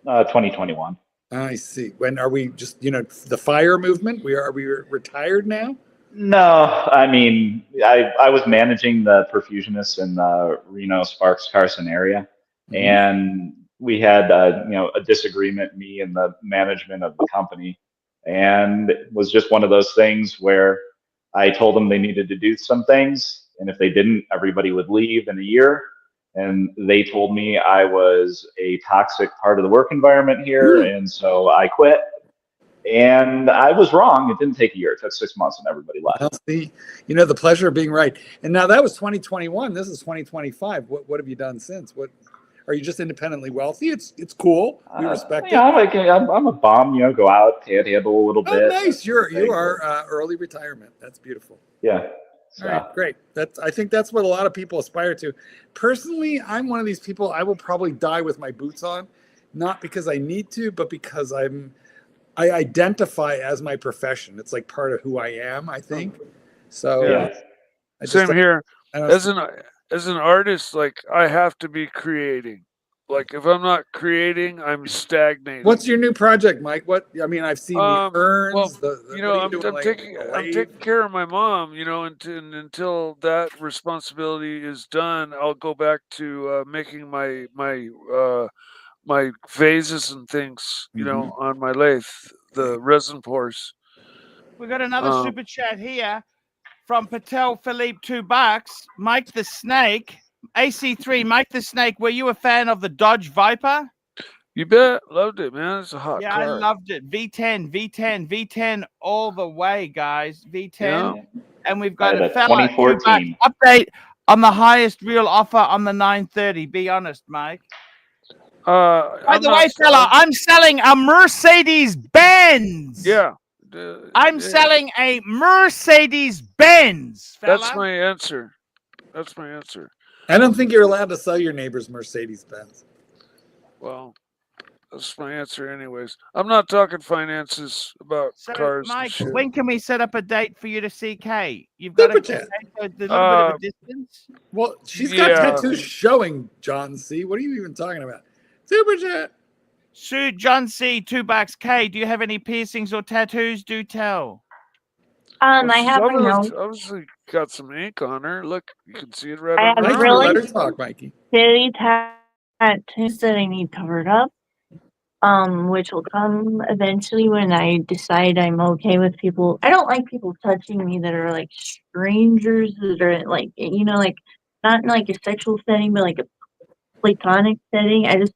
2021. I see. When are we just, the FIRE movement? Are we retired now? No, I mean, I was managing the perfusionists in the Reno, Sparks, Carson area. Mm-hmm. And we had, a disagreement, me and the management of the company. And it was just one of those things where I told them they needed to do some things. And if they didn't, everybody would leave in a year. And they told me I was a toxic part of the work environment here. And so I quit. And I was wrong. It didn't take a year. It took 6 months and everybody left. Well, see, the pleasure of being right. And now that was 2021. This is 2025. What have you done since? What are you just independently wealthy? It's cool. We respect it. I'm a bum, go out, handle a little bit. Oh, nice. You are early retirement. That's beautiful. Yeah. All right, great. I think that's what a lot of people aspire to. Personally, I'm one of these people. I will probably die with my boots on, not because I need to, but because I identify as my profession. It's like part of who I am, I think. So yeah. Same here. As an artist, like I have to be creating. Like if I'm not creating, I'm stagnating. What's your new project, Mike? I've seen the urns. Well, I'm taking care of my mom. Until that responsibility is done, I'll go back to making my vases and things. On my lathe, the resin pours. We got another super chat here from Patel Philippe, $2. Mike the Snake. AC3, Mike the Snake, were you a fan of the Dodge Viper? You bet. Loved it, man. It's a hot car. I loved it. V10 all the way, guys. V10. Yeah. And we've got a 2014 update on the highest real offer on the 930. Be honest, Mike. By the way, fella, I'm selling a Mercedes-Benz. Yeah. I'm selling a Mercedes-Benz, fella. That's my answer. I don't think you're allowed to sell your neighbor's Mercedes-Benz. Well, that's my answer anyways. I'm not talking finances about cars. Mike, when can we set up a date for you to see Kay? You've got a little bit of a distance? Well, she's got tattoos showing, John C. What are you even talking about? Super chat. Sue John C. $2. Kay, do you have any piercings or tattoos? Do tell. I have my notes. Obviously got some ink on her. Look, you can see it right I on have her. Mikey, really let her talk, Mikey. shitty tattoos that I need covered up. Which will come eventually when I decide I'm okay with people. I don't like people touching me that are like strangers that are like, like not in like a sexual setting, but like a platonic setting. I just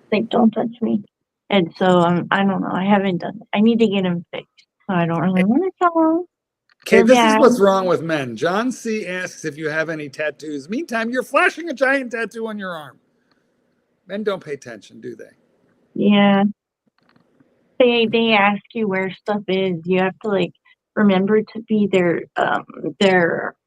think don't touch me. And so I don't know. I haven't done it. I need to get him fixed. So I don't really want to tell him. Okay, this is bad. what's wrong with men. John C. asks if you have any tattoos. Meantime, you're flashing a giant tattoo on your arm. Men don't pay attention, do they? Yeah. They ask you where stuff is. You have to like remember to be their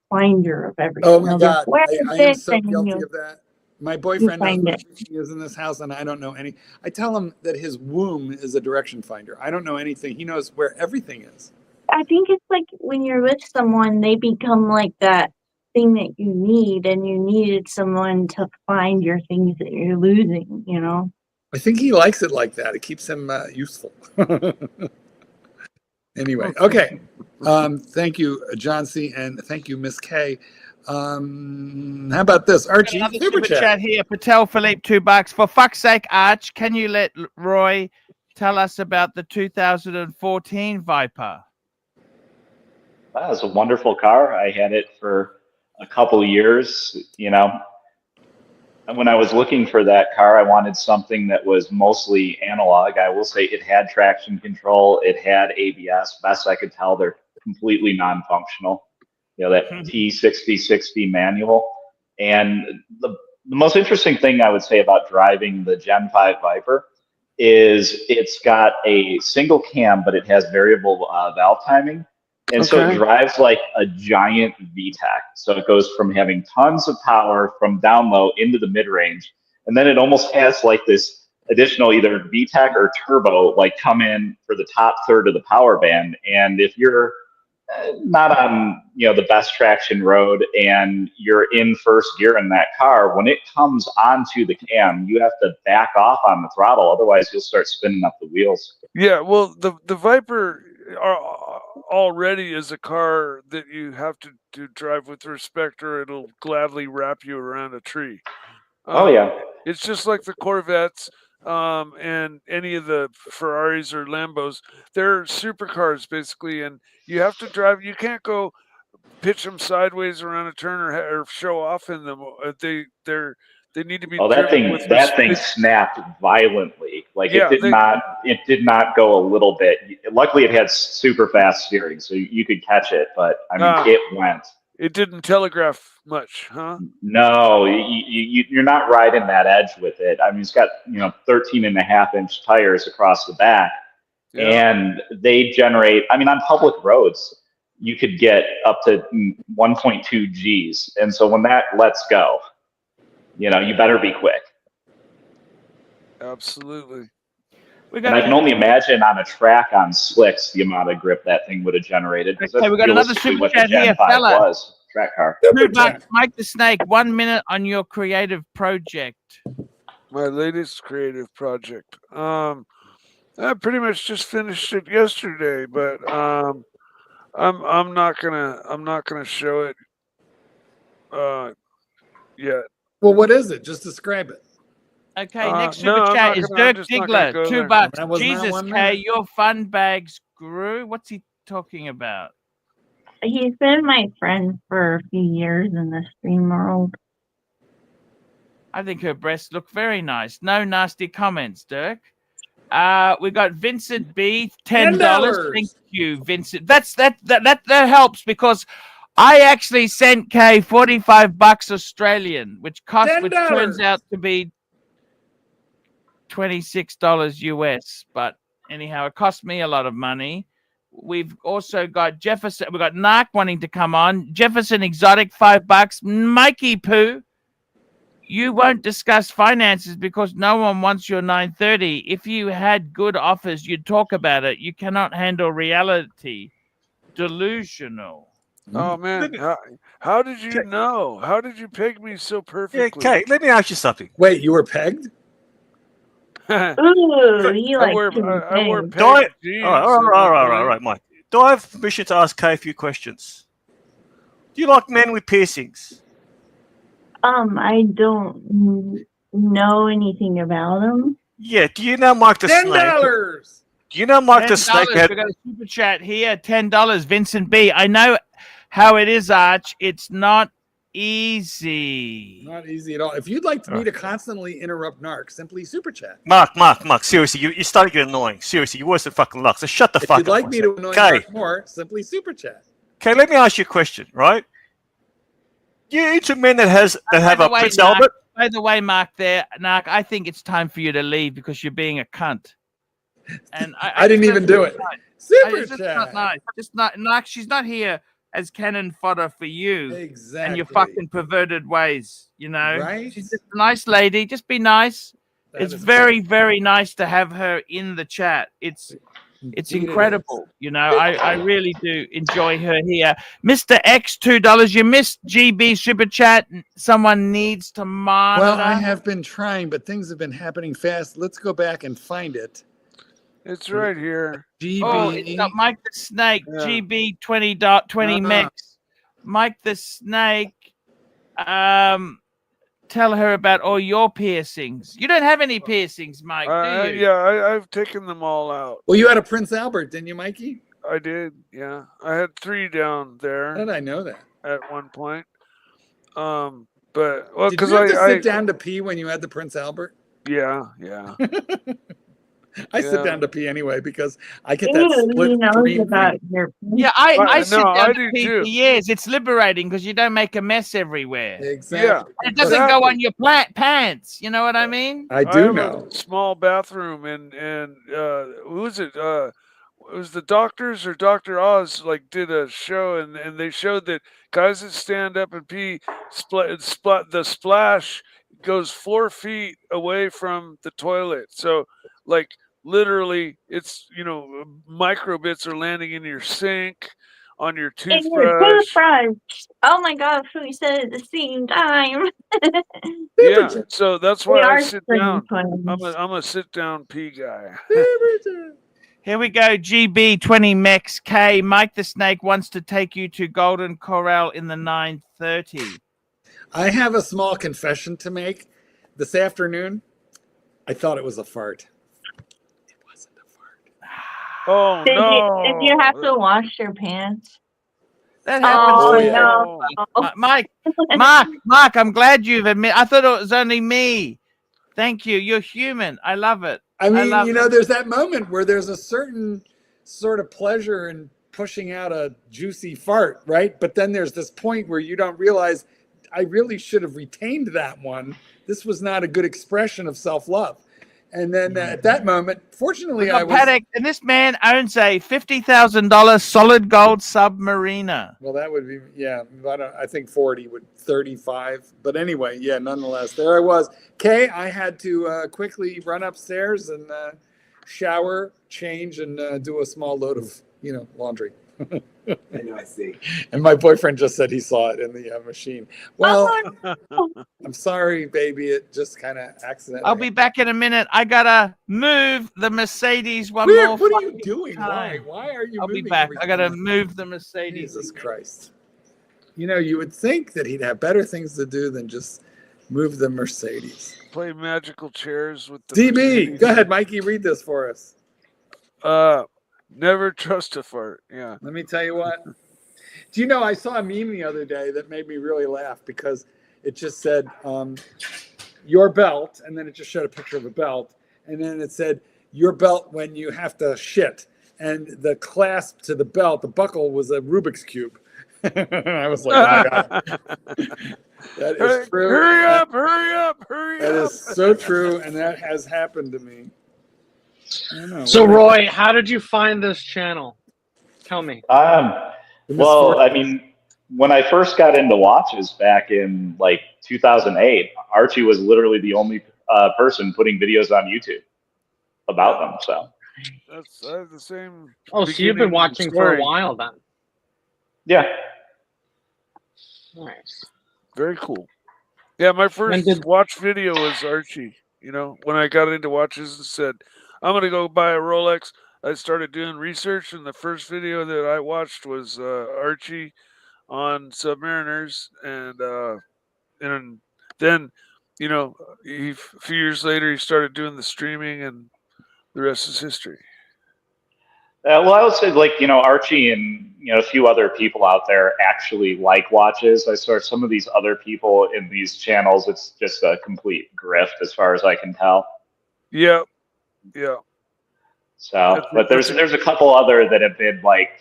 finder of everything. Oh my God, where I is am this? so And guilty you of that. My boyfriend knows find where it. everything is in this house, and I don't know any. I tell him that his womb is a direction finder. I don't know anything. He knows where everything is. I think it's like when you're with someone, they become like that thing that you need, and you needed someone to find your things that you're losing, I think he likes it like that. It keeps him useful. Anyway, okay. Thank you, John C. And thank you, Miss K. How about this, Archie? Another Super chat here. Patel Philippe, $2. For fuck's sake, Arch, can you let Roy tell us about the 2014 Viper? That was a wonderful car. I had it for a couple of years, And when I was looking for that car, I wanted something that was mostly analog. I will say it had traction control. It had ABS. Best I could tell, they're completely non-functional. That T6060 manual. And the most interesting thing I would say about driving the Gen 5 Viper is it's got a single cam, but it has variable valve timing. And so it drives like a giant VTEC. So it goes from having tons of power from down low into the mid range. And then it almost has like this additional either VTEC or turbo like come in for the top third of the power band. And if you're not on the best traction road and you're in first gear in that car, when it comes onto the cam, you have to back off on the throttle. Otherwise, you'll start spinning up the wheels. Yeah, well, the Viper already is a car that you have to drive with respect, or it'll gladly wrap you around a tree. Oh yeah, it's just like the Corvettes and any of the Ferraris or Lambos. They're supercars basically, and you have to drive. You can't go pitch them sideways around a turn or show off in them. They need to be. Oh, that thing snapped violently. Like it did not go a little bit. Luckily, it had super fast steering, so you could catch it. But I mean, it went. It didn't telegraph much, huh? No, you're not riding that edge with it. I mean, it's got 13.5-inch tires across the back, and they generate. I mean, on public roads, you could get up to 1.2 Gs, and so when that lets go, you better be quick. Absolutely. And I can only imagine on a track on slicks the amount of grip that thing would have generated. Okay, we got another super chat here, fella. Was track car. $2, Mike the Snake. 1 minute on your creative project. My latest creative project. I pretty much just finished it yesterday, but I'm not gonna show it yet. Well, what is it? Just describe it. Okay, next super chat is Dirk Diggler, $2. Jesus, K, your fun bags grew. What's he talking about? He's been my friend for a few years in the stream world. I think her breasts look very nice. No nasty comments, Dirk. We got Vincent B, $10. Thank you, Vincent. That helps because I actually sent Kay $45 Australian, which turns out to be $26 US. But anyhow, it cost me a lot of money. We've also got Jefferson. We've got Narc wanting to come on. Jefferson Exotic, $5. Mikey Poo, you won't discuss finances because no one wants your 930. If you had good offers, you'd talk about it. You cannot handle reality. Delusional. Oh man, how did you know? How did you peg me so perfectly? Yeah, Kate, let me ask you something. Wait, you were pegged? Ooh, he likes I wore All right, Mike. Do I have permission to ask Kay a few questions? Do you like men with piercings? I don't know anything about them. Yeah. Do you know Mike the Snake? $10. Do you know Mike the Snake? We got a super chat here. $10. Vincent B. I know how it is, Arch. It's not easy. Not easy at all. If you'd like me to constantly interrupt Narc, simply super chat. Mark. Seriously, you started to get annoying. Seriously, you're worse than fucking luck. So shut the fuck up. If you'd like me to annoy Narc more, simply super chat. Okay, let me ask you a question, right? You into men that have a Prince Albert? By the way, Mark, Narc, I think it's time for you to leave because you're being a cunt. And I didn't even do it. Super chat. chat. Not nice. Just not, Narc, she's not here as cannon fodder for you. Exactly. And your fucking perverted ways, you know? Right? She's just a nice lady. Just be nice. It's very, very nice to have her in the chat. It's incredible. You know, I really do enjoy her here. Mr. X, $2. You missed GB Super Chat. Someone needs to monitor. Well, I have been trying, but things have been happening fast. Let's go back and find it. It's right here. GB. Oh, it's got Mike the Snake. Yeah. GB 20 mix. Mike the Snake. Tell her about all your piercings. You don't have any piercings, Mike, do you? Yeah, I've taken them all out. Well, you had a Prince Albert, didn't you, Mikey? I did, yeah. I had 3 down there. How did I know that? At one point. But, well, did you have to sit down to pee when you had the Prince Albert? Yeah. I sit down to pee anyway because I get that split screen. I sit down to pee for years. It's liberating because you don't make a mess everywhere. Exactly. Yeah, it doesn't go on your pants. You know what I mean? I do know. A small bathroom and who was it? It was the doctors or Dr. Oz did a show and they showed that guys that stand up and pee the splash goes 4 feet away from the toilet. So literally it's microbits are landing in your sink, on your toothbrush. Oh my gosh, we said it at the same time. Yeah, so that's why I sit down. I'm a sit down pee guy. Here we go. GB 20 Mex K. Mike the Snake wants to take you to Golden Corral in the 9:30. I have a small confession to make. This afternoon, I thought it was a fart. It wasn't a fart. Oh, no. Did you have to wash your pants? That happens. No. Mark, I'm glad you've admitted. I thought it was only me. Thank you. You're human. I love it. I mean, there's that moment where there's a certain sort of pleasure in pushing out a juicy fart, right? But then there's this point where you don't realize I really should have retained that one. This was not a good expression of self-love. And then at that moment, fortunately, I was... Paddock, and this man owns a $50,000 solid gold Submariner. Well, that would be, yeah, I think 40 would 35. But anyway, yeah, nonetheless, there I was. Kay, I had to quickly run upstairs and shower, change, and do a small load of, laundry. I know, I see. And my boyfriend just said he saw it in the machine. Well, I'm sorry, baby. It just kind of accidentally. I'll be back in a minute. I gotta move the Mercedes more. What are you doing? Time. Why are you? I'll moving be back. everything? I gotta move the Mercedes. Jesus Christ! You would think that he'd have better things to do than just move the Mercedes. Play magical chairs with the DB. Mercedes. Go ahead, Mikey. Read this for us. Never trust a fart. Yeah. Let me tell you what. Do you know, I saw a meme the other day that made me really laugh because it just said, your belt, and then it just showed a picture of a belt, and then it said, your belt when you have to shit. And the clasp to the belt, the buckle, was a Rubik's Cube. I was like, oh, God. That is true. Hurry up. That is so true, and that has happened to me. So, Roy, how did you find this channel? Tell me. Well, I mean, when I first got into watches back in 2008, Archie was literally the only person putting videos on YouTube about them. So that's the same. Oh, so you've been watching for a while then? Yeah. Nice. Very cool. Yeah, my first watch video was Archie. When I got into watches and said, I'm going to go buy a Rolex. I started doing research, and the first video that I watched was Archie on Submariners, and then, a few years later he started doing the streaming, and the rest is history. Well, I would say, like, Archie and, a few other people out there actually like watches. I saw some of these other people in these channels. It's just a complete grift as far as I can tell. Yeah. So, but there's a couple other that have been like,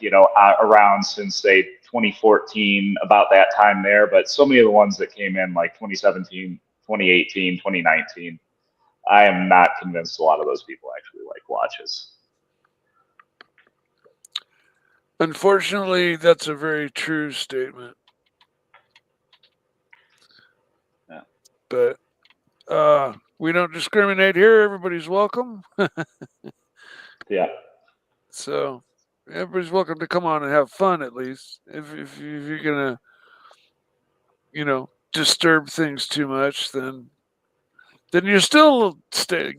around since, say, 2014, about that time there. But so many of the ones that came in like 2017, 2018, 2019, I am not convinced a lot of those people actually like watches. Unfortunately, that's a very true statement. Yeah. But we don't discriminate here. Everybody's welcome. Yeah. So everybody's welcome to come on and have fun, at least. If you're gonna, disturb things too much, then you're still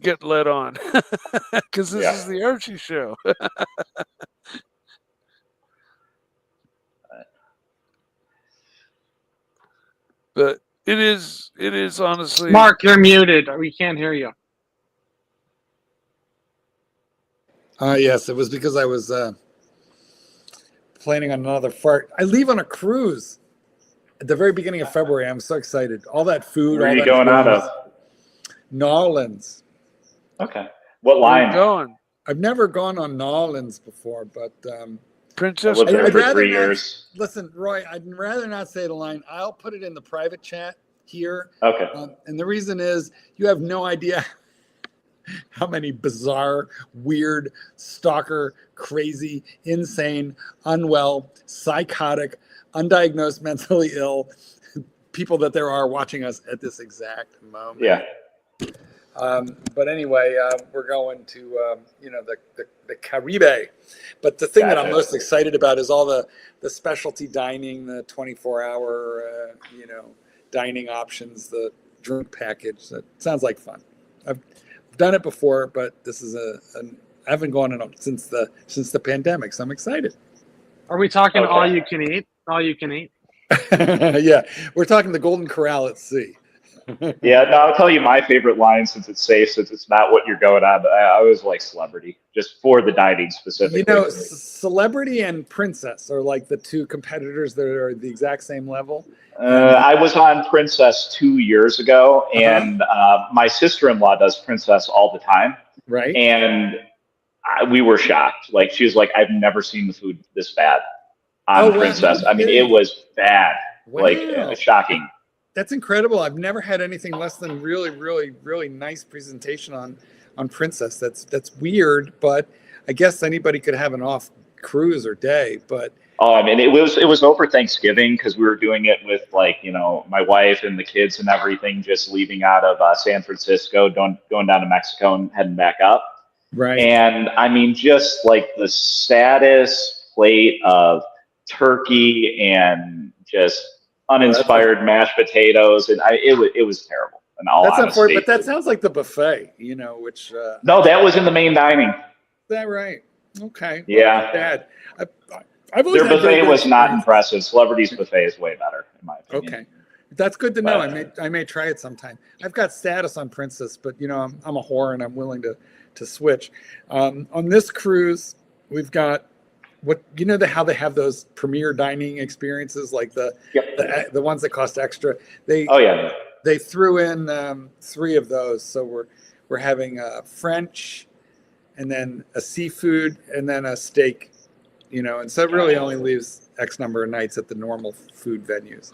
get led on, because this is the Archie show. But it is honestly. Mark, you're muted. We can't hear you. Yes, it was because I was planning on another fart. I leave on a cruise at the very beginning of February. I'm so excited. All that food. Where all are you that going out booze. of? New Orleans. Okay. What line? Where are you going? I've never gone on New Orleans before, but Princess. I lived there I'd for rather 3 not- years. Listen, Roy, I'd rather not say the line. I'll put it in the private chat here. Okay. And the reason is you have no idea how many bizarre, weird, stalker, crazy, insane, unwell, psychotic, undiagnosed, mentally ill people that there are watching us at this exact moment. Yeah. But anyway, we're going to the Caribe. But the thing that I'm most excited about is all the specialty dining, the 24-hour dining options, the drink package. That sounds like fun. I've done it before, but this is I haven't gone in since the pandemic, so I'm excited. Are we talking all you can eat? All you can eat? Yeah, we're talking the Golden Corral at sea. Yeah, no, I'll tell you my favorite line, since it's safe, since it's not what you're going on. I always like Celebrity, just for the dining specifically. Celebrity and Princess are like the two competitors that are the exact same level. I was on Princess 2 years ago, and my sister-in-law does Princess all the time. Right. And we were shocked. Like, she was like, I've never seen the food this bad on Princess. I mean, it was bad. Wow. Like, shocking. That's incredible. I've never had anything less than really, really, really nice presentation on Princess. That's weird, but I guess anybody could have an off cruise or day. But I mean, it was over Thanksgiving, because we were doing it with, like, my wife and the kids and everything, just leaving out of San Francisco, going down to Mexico and heading back up. Right. And I mean, just like the saddest plate of turkey and just uninspired mashed potatoes, and it was terrible. In all honesty. Unfortunate, but that sounds like the buffet, which. No, that was in the main dining. Is that right? Okay. Yeah. Bad. Their buffet was not impressive. Celebrity's buffet is way better, in my opinion. Okay. That's good to know. I may try it sometime. I've got status on Princess, but I'm a whore and I'm willing to switch. On this cruise, we've got how they have those premier dining experiences, like the ones that cost extra. They threw in 3 of those, so we're having French, and then a seafood, and then a steak. And so it really only leaves X number of nights at the normal food venues.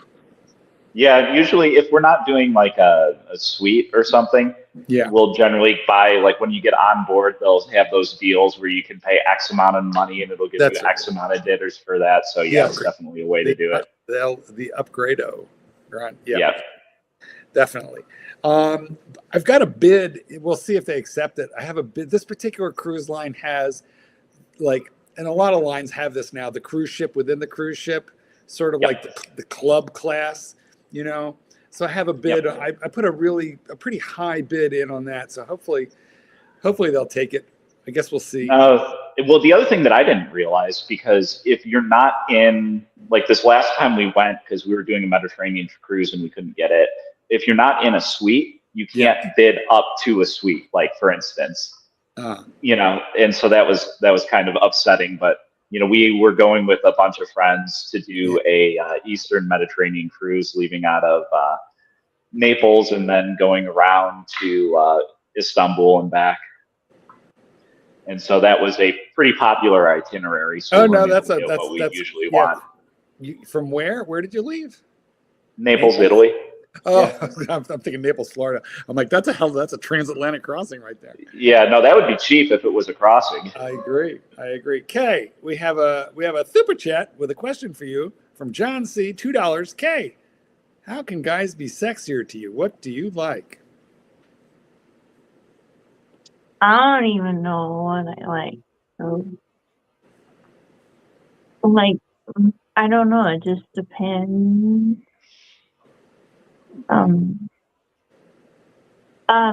Yeah, usually if we're not doing like a suite or something, we'll generally buy, like, when you get on board, they'll have those deals where you can pay X amount of money and it'll give you X amount of dinners for that. So it's definitely a way to do it. The upgrade-o, right? Yeah. Definitely. I've got a bid. We'll see if they accept it. I have a bid. This particular cruise line has, like, and a lot of lines have this now, the cruise ship within the cruise ship, sort of like the club class, So I have a bid. I put a pretty high bid in on that. So hopefully they'll take it. I guess we'll see. Well, the other thing that I didn't realize, because if you're not in, like this last time we went, because we were doing a Mediterranean cruise and we couldn't get it, if you're not in a suite, you can't bid up to a suite, like for instance. You know, and so that was kind of upsetting, but you know, we were going with a bunch of friends to do a Eastern Mediterranean cruise, leaving out of Naples and then going around to Istanbul and back. And so that was a pretty popular itinerary. So that's what we usually want. From where? Where did you leave? Naples, Italy. Oh, yeah. I'm thinking Naples, Florida. I'm like, that's a transatlantic crossing right there. Yeah, no, that would be cheap if it was a crossing. I agree. Kay, we have a super chat with a question for you from John C. $2. Kay, how can guys be sexier to you? What do you like? I don't even know what I like. So, like, I don't know. It just depends.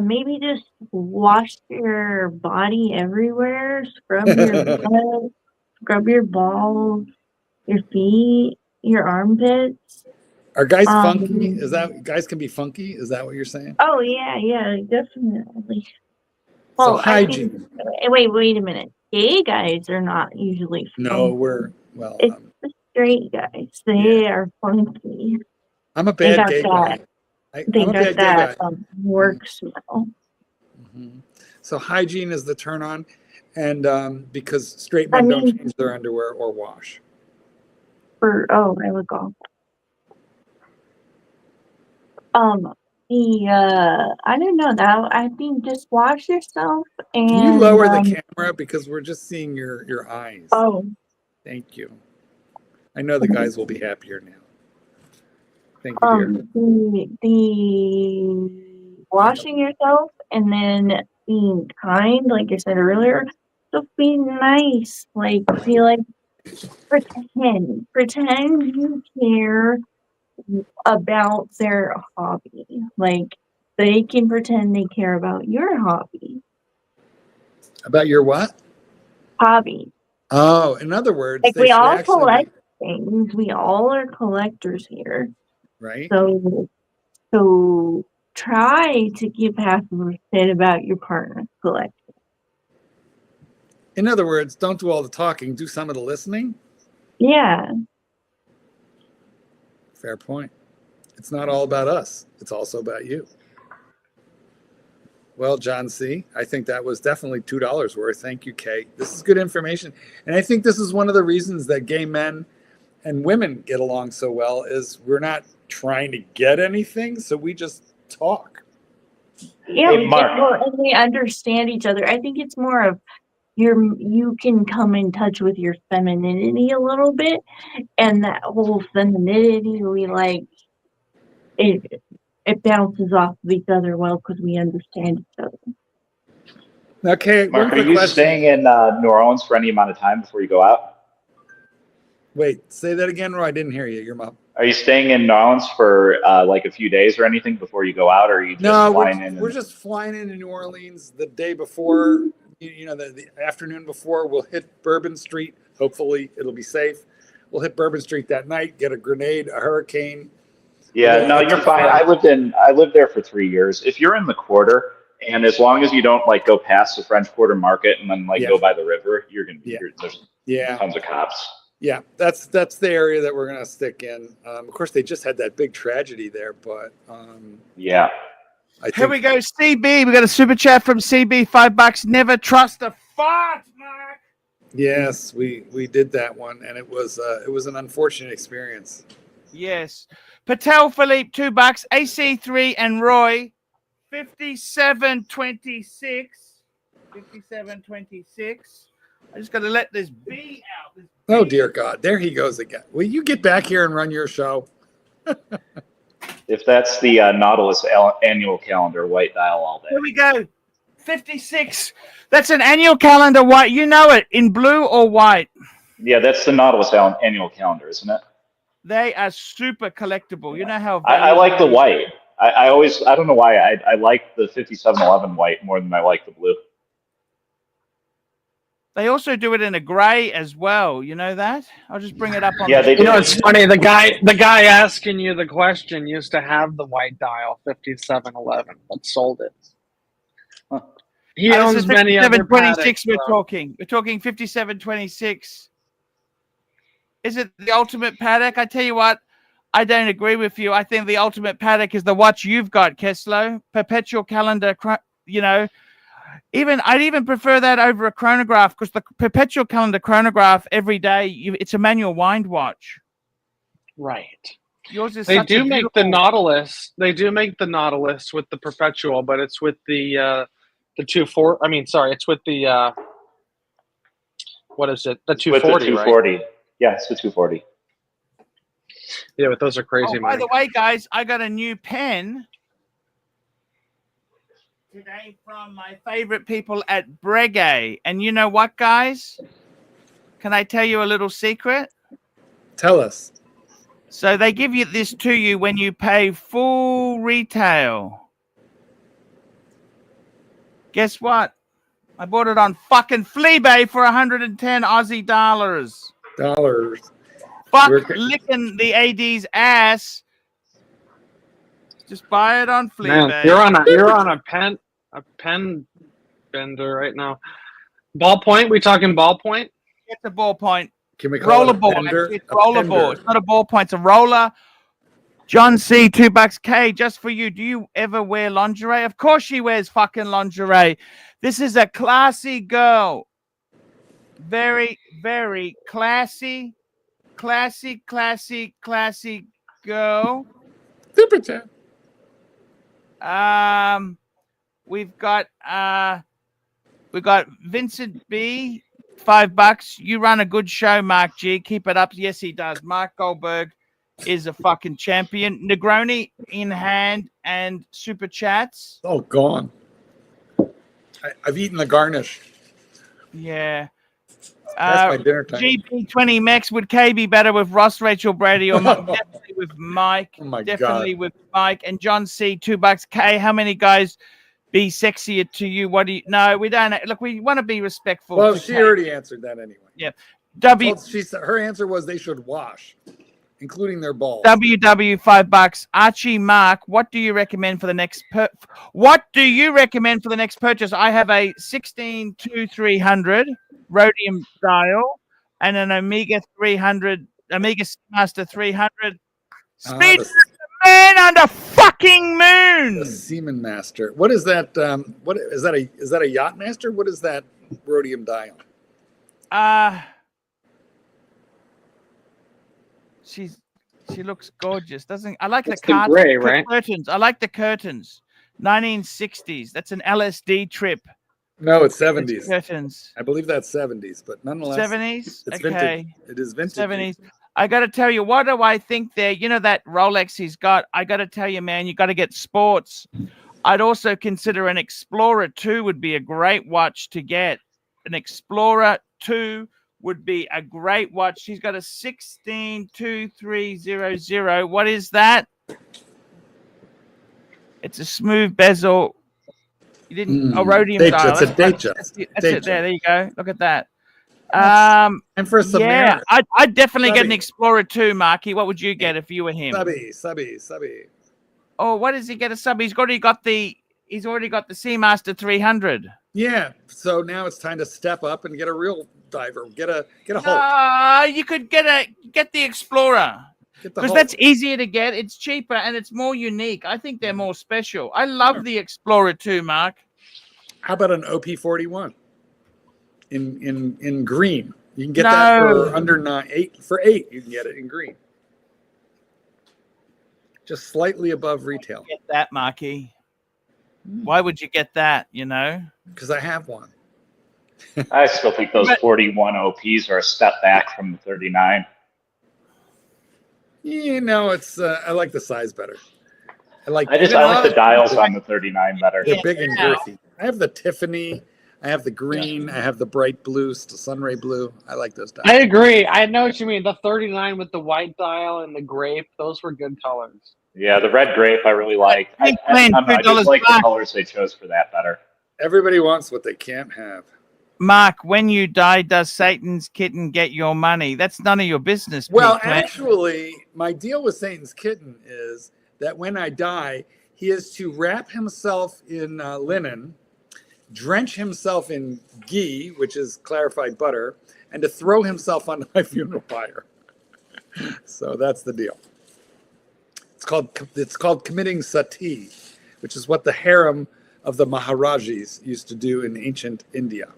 Maybe just wash your body everywhere. Scrub your butt, scrub your balls, your feet, your armpits. Are guys funky? Is that guys can be funky? Is that what you're saying? Oh yeah, definitely. So Well, hygiene. Wait a minute. Gay guys are not usually funky. No, it's the straight guys. They are funky. I'm a bad gay guy. They got that work smell. Mm-hmm. So hygiene is the turn on, and because straight men don't change their underwear or wash. I would go. I don't know that. I think just wash yourself and. Can you lower the camera because we're just seeing your eyes? Oh. Thank you. I know the guys will be happier now. Thank you, dear. The washing yourself and then being kind, like I said earlier. So be nice. Like be like pretend you care about their hobby. Like they can pretend they care about your hobby. About your what? Hobby. Oh, in other words, like we all collect things. We all are collectors here. Right. So try to give half of a shit about your partner's collection. In other words, don't do all the talking, do some of the listening. Yeah. Fair point. It's not all about us. It's also about you. Well, John C., I think that was definitely $2 worth. Thank you, Kay. This is good information. And I think this is one of the reasons that gay men and women get along so well is we're not trying to get anything, so we just talk. Yeah, we understand each other. I think it's more of you can come in touch with your femininity a little bit, and that whole femininity we like it bounces off of each other well because we understand each other. Okay, Mark, are you staying in New Orleans for any amount of time before you go out? Wait, say that again, Roy. I didn't hear you. Your mom. Are you staying in New Orleans for like a few days or anything before you go out, or are you just flying in? We're just flying into New Orleans the day before. You know, the afternoon before. We'll hit Bourbon Street. Hopefully, it'll be safe. We'll hit Bourbon Street that night. Get a grenade, a hurricane. Yeah, no, you're fine. I lived there for 3 years. If you're in the Quarter, and as long as you don't like go past the French Quarter Market and then go by the river, you're gonna be there's tons of cops. Yeah, that's the area that we're gonna stick in. Of course, they just had that big tragedy there, but yeah. Here we go, CB. We got a super chat from CB. $5. Never trust a fart, Mark. Yes, we did that one, and it was an unfortunate experience. Yes. Patel Philippe, $2. AC3 and Roy, 57.26. 57.26. I just got to let this B out. Oh, dear God. There he goes again. Will you get back here and run your show? If that's the Nautilus annual calendar, white dial all day. Here we go. 56. That's an annual calendar white. You know it. In blue or white? Yeah, that's the Nautilus annual calendar, isn't it? They are super collectible. You know how I like the white. I don't know why I like the 5711 white more than I like the blue. They also do it in a gray as well. You know that? I'll just bring it up on. Yeah, they You do. know, it's funny. The guy asking you the question used to have the white dial 5711, but sold it. Huh. He owns many other 5726. paddocks, We're talking 5726. Is it the ultimate paddock? I tell you what, I don't agree with you. I think the ultimate paddock is the watch you've got, Kessler. Perpetual calendar. You know, I'd even prefer that over a chronograph, because the perpetual calendar chronograph every day, it's a manual wind watch. Right. Yours is. They such a do make the beautiful- Nautilus. They do make the Nautilus with the perpetual, but it's with the 240. I mean, sorry, it's with the what is it? The 240. With the 240. Right? Yeah, it's the 240. Yeah, but those are crazy. Oh, by the way, guys, I got a new pen today from my favorite people at Breguet. And you know what, guys? Can I tell you a little secret? Tell us. So they give you this to you when you pay full retail. Guess what? I bought it on fucking Fleabay for 110 Aussie dollars. Fuck licking the AD's ass. Just buy it on Fleabay. Man, you're on a pen bender right now. Ballpoint? We talking ballpoint? It's a ballpoint. Can we call it a rollerball? bender? It's rollerball. It's not a ballpoint. It's a roller. John C. $2 K just for you. Do you ever wear lingerie? Of course she wears fucking lingerie. This is a classy girl. Very, very classy girl. Super chat. We've got Vincent B. $5. You run a good show, Mark G. Keep it up. Yes, he does. Mark Goldberg is a fucking champion. Negroni in hand and super chats. Oh, gone. I've eaten the garnish. Yeah. That's my dinner time. GP20 Max. Would K be better with Ross, Rachel, Brady, or Mike? Definitely with Mike. Oh my Definitely God. with Mike. And John C. $2 K. How many guys be sexier to you? What do you? No, we don't. Look, we want to be respectful. Well, to she Kate. already answered that anyway. Yeah. Her answer was they should wash, including their balls. WW $5. Archie Mark, what do you recommend for the next purchase? I have a 16-2300 rhodium dial and an Omega 300, Omega Master 300. Speed man on the fucking moon. The Seaman Master. What is that? What is that? Is that a Yacht Master? What is that rhodium dial? She looks gorgeous, doesn't? I like It's the cards, gray, right? curtains. I like the curtains. 1960s. That's an LSD trip. No, it's 70s. It's curtains. I believe that's 70s, but nonetheless, 70s. It's Okay. vintage. It is vintage. 70s. I got to tell you, what do I think there? You know that Rolex he's got? I got to tell you, man, you got to get sports. I'd also consider an Explorer 2 would be a great watch to get. An Explorer 2 would be a great watch. She's got a 16-2300. What is that? It's a smooth bezel. You didn't a rhodium dial. It's a Datejust. That's it. There you go. Look at that. And for some yeah, I'd definitely get an Explorer 2, Marky. What would you get if you were him? Subby. Oh, what does he get? He's already got the Seamaster 300. Yeah. So now it's time to step up and get a real diver. Get a Hulk. You could get the Explorer. Because that's easier to get. It's cheaper and it's more unique. I think they're more special. I love the Explorer 2, Mark. How about an OP41 in green? You can get that for under 8 for 8. You can get it in green. Just slightly above retail. Get that, Marky. Why would you get that? You know, because I have one. I still think those 41 OPs are a step back from the 39. You know, it's I like the size better. I like the dials on the 39 better. They're big and girthy. I have the Tiffany. I have the green. I have the bright blue, sunray blue. I like those dials. I agree. I know what you mean. The 39 with the white dial and the grape, those were good colors. Yeah, the red grape I really liked. I just like the colors they chose for that better. Everybody wants what they can't have. Mark, when you die, does Satan's kitten get your money? That's none of your business. Well, Pete, man. actually, my deal with Satan's kitten is that when I die, he is to wrap himself in linen, drench himself in ghee, which is clarified butter, and to throw himself onto my funeral pyre. So that's the deal. It's called committing sati, which is what the harem of the Maharajis used to do in ancient India.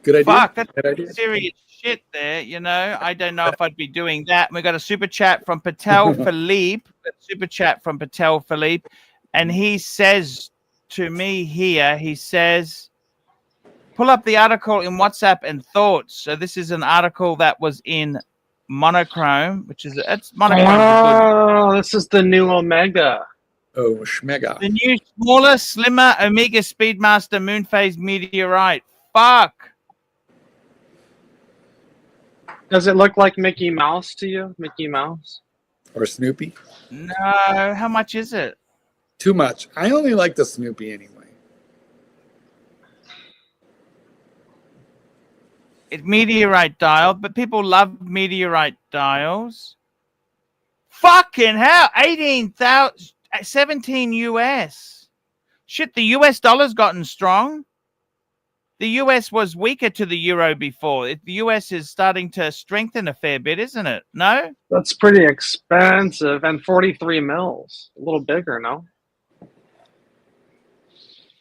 Good idea. Fuck, that's serious shit there. You know, I don't know if I'd be doing that. We got a super chat from Patel Philippe. Super chat from Patel Philippe, and he says to me here, he says, pull up the article in WhatsApp and thoughts. So this is an article that was in Monochrome, which is Monochrome. Oh, this is the new Omega. Oh, Schmega. The new smaller, slimmer Omega Speedmaster moon phase meteorite. Fuck. Does it look like Mickey Mouse to you? Mickey Mouse? Or Snoopy? No. How much is it? Too much. I only like the Snoopy anyway. It's meteorite dial, but people love meteorite dials. Fucking hell. 18,000, 17 US. Shit, the US dollar's gotten strong. The US was weaker to the euro before. The US is starting to strengthen a fair bit, isn't it? No? That's pretty expensive. And 43 mils. A little bigger, no?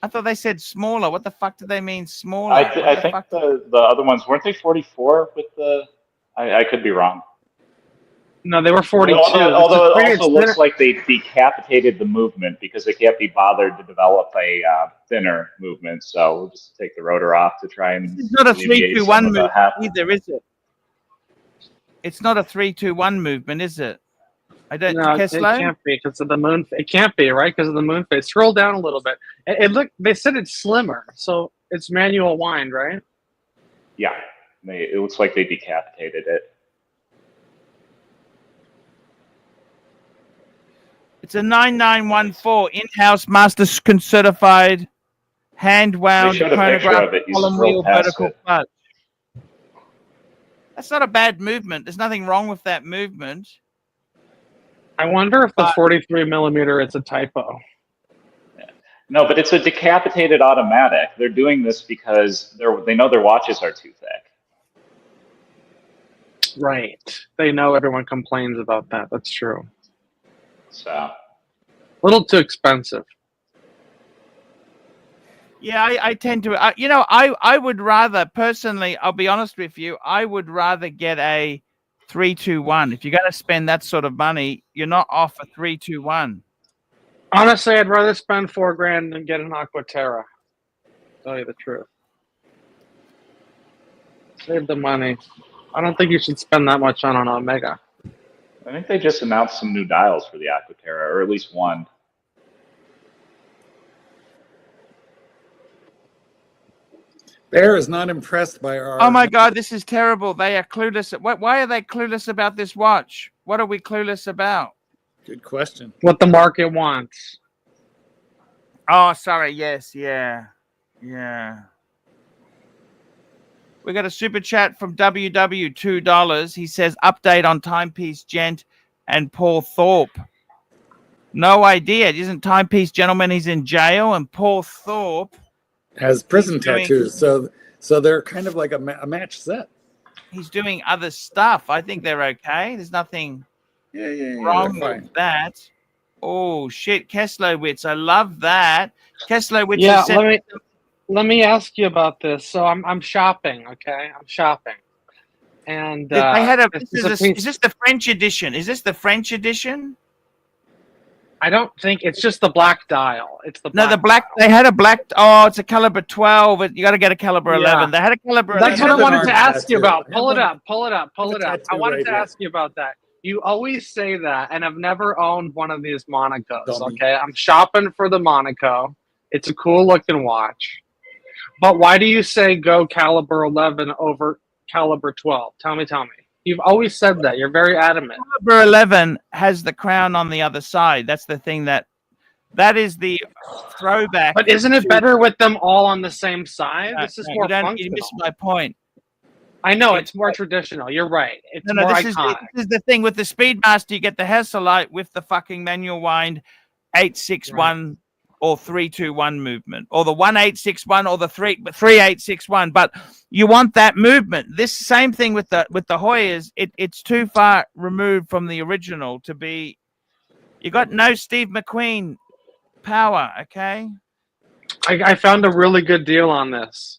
I thought they said smaller. What the fuck do they mean smaller? I think the other ones, weren't they 44 with the... I could be wrong. No, they were 42. Although it also looks like they decapitated the movement because they can't be bothered to develop a thinner movement. So we'll just take the rotor off to try and... It's not a 3-2-1 movement either, is it? It's not a 3-2-1 movement, is it? I don't. No, it can't be because of the moon. It can't be, right? Because of the moon phase. Scroll down a little bit. They said it's slimmer, so it's manual wind, right? Yeah, it looks like they decapitated it. It's a 9914 in-house master certified hand wound chronograph column wheel vertical clutch. That's not a bad movement. There's nothing wrong with that movement. I wonder if the 43 millimeter is a typo. No, but it's a decapitated automatic. They're doing this because they know their watches are too thick. Right. They know everyone complains about that. That's true. So. A little too expensive. Yeah, I tend to, I would rather, personally, I'll be honest with you, I would rather get a 3-2-1. If you're going to spend that sort of money, you're not off a 3-2-1. Honestly, I'd rather spend $4,000 than get an Aquaterra. Tell you the truth. Save the money. I don't think you should spend that much on an Omega. I think they just announced some new dials for the Aquaterra, or at least one. Bear is not impressed by our... Oh my God, this is terrible. They are clueless. Why are they clueless about this watch? What are we clueless about? Good question. What the market wants. Oh, sorry. Yes. Yeah. We got a super chat from WW, $2. He says, update on Timepiece Gent and Paul Thorpe. No idea. It isn't Timepiece Gentleman. He's in jail. And Paul Thorpe has prison tattoos. So they're kind of like a match set. He's doing other stuff. I think they're okay. There's nothing wrong with that. Oh, shit. Kesslowitz. I love that. Kesslowitz. Yeah, let me ask you about this. So I'm shopping, okay? I'm shopping. And they had is this the French edition? Is this the French edition? I don't think it's just the black dial. It's the black dial. They had a black. Oh, it's a caliber 12. You got to get a caliber 11. They had a caliber 11. That's what I wanted to ask you about. Pull it up. I wanted to ask you about that. You always say that, and I've never owned one of these Monacos. Okay, I'm shopping for the Monaco. It's a cool looking watch. But why do you say go caliber 11 over caliber 12? Tell me. You've always said that. You're very adamant. Caliber 11 has the crown on the other side. That's the thing that That is the throwback. But isn't it better with them all on the same side? This is more functional. You missed my point. I know it's more traditional. You're right. It's more iconic. This is the thing with the Speedmaster. You get the Hasselite with the fucking manual wind 861 or 321 movement, or the 1861 or the 3861. But you want that movement. This same thing with the Hoyas. It's too far removed from the original to be. You got no Steve McQueen power. Okay. I found a really good deal on this.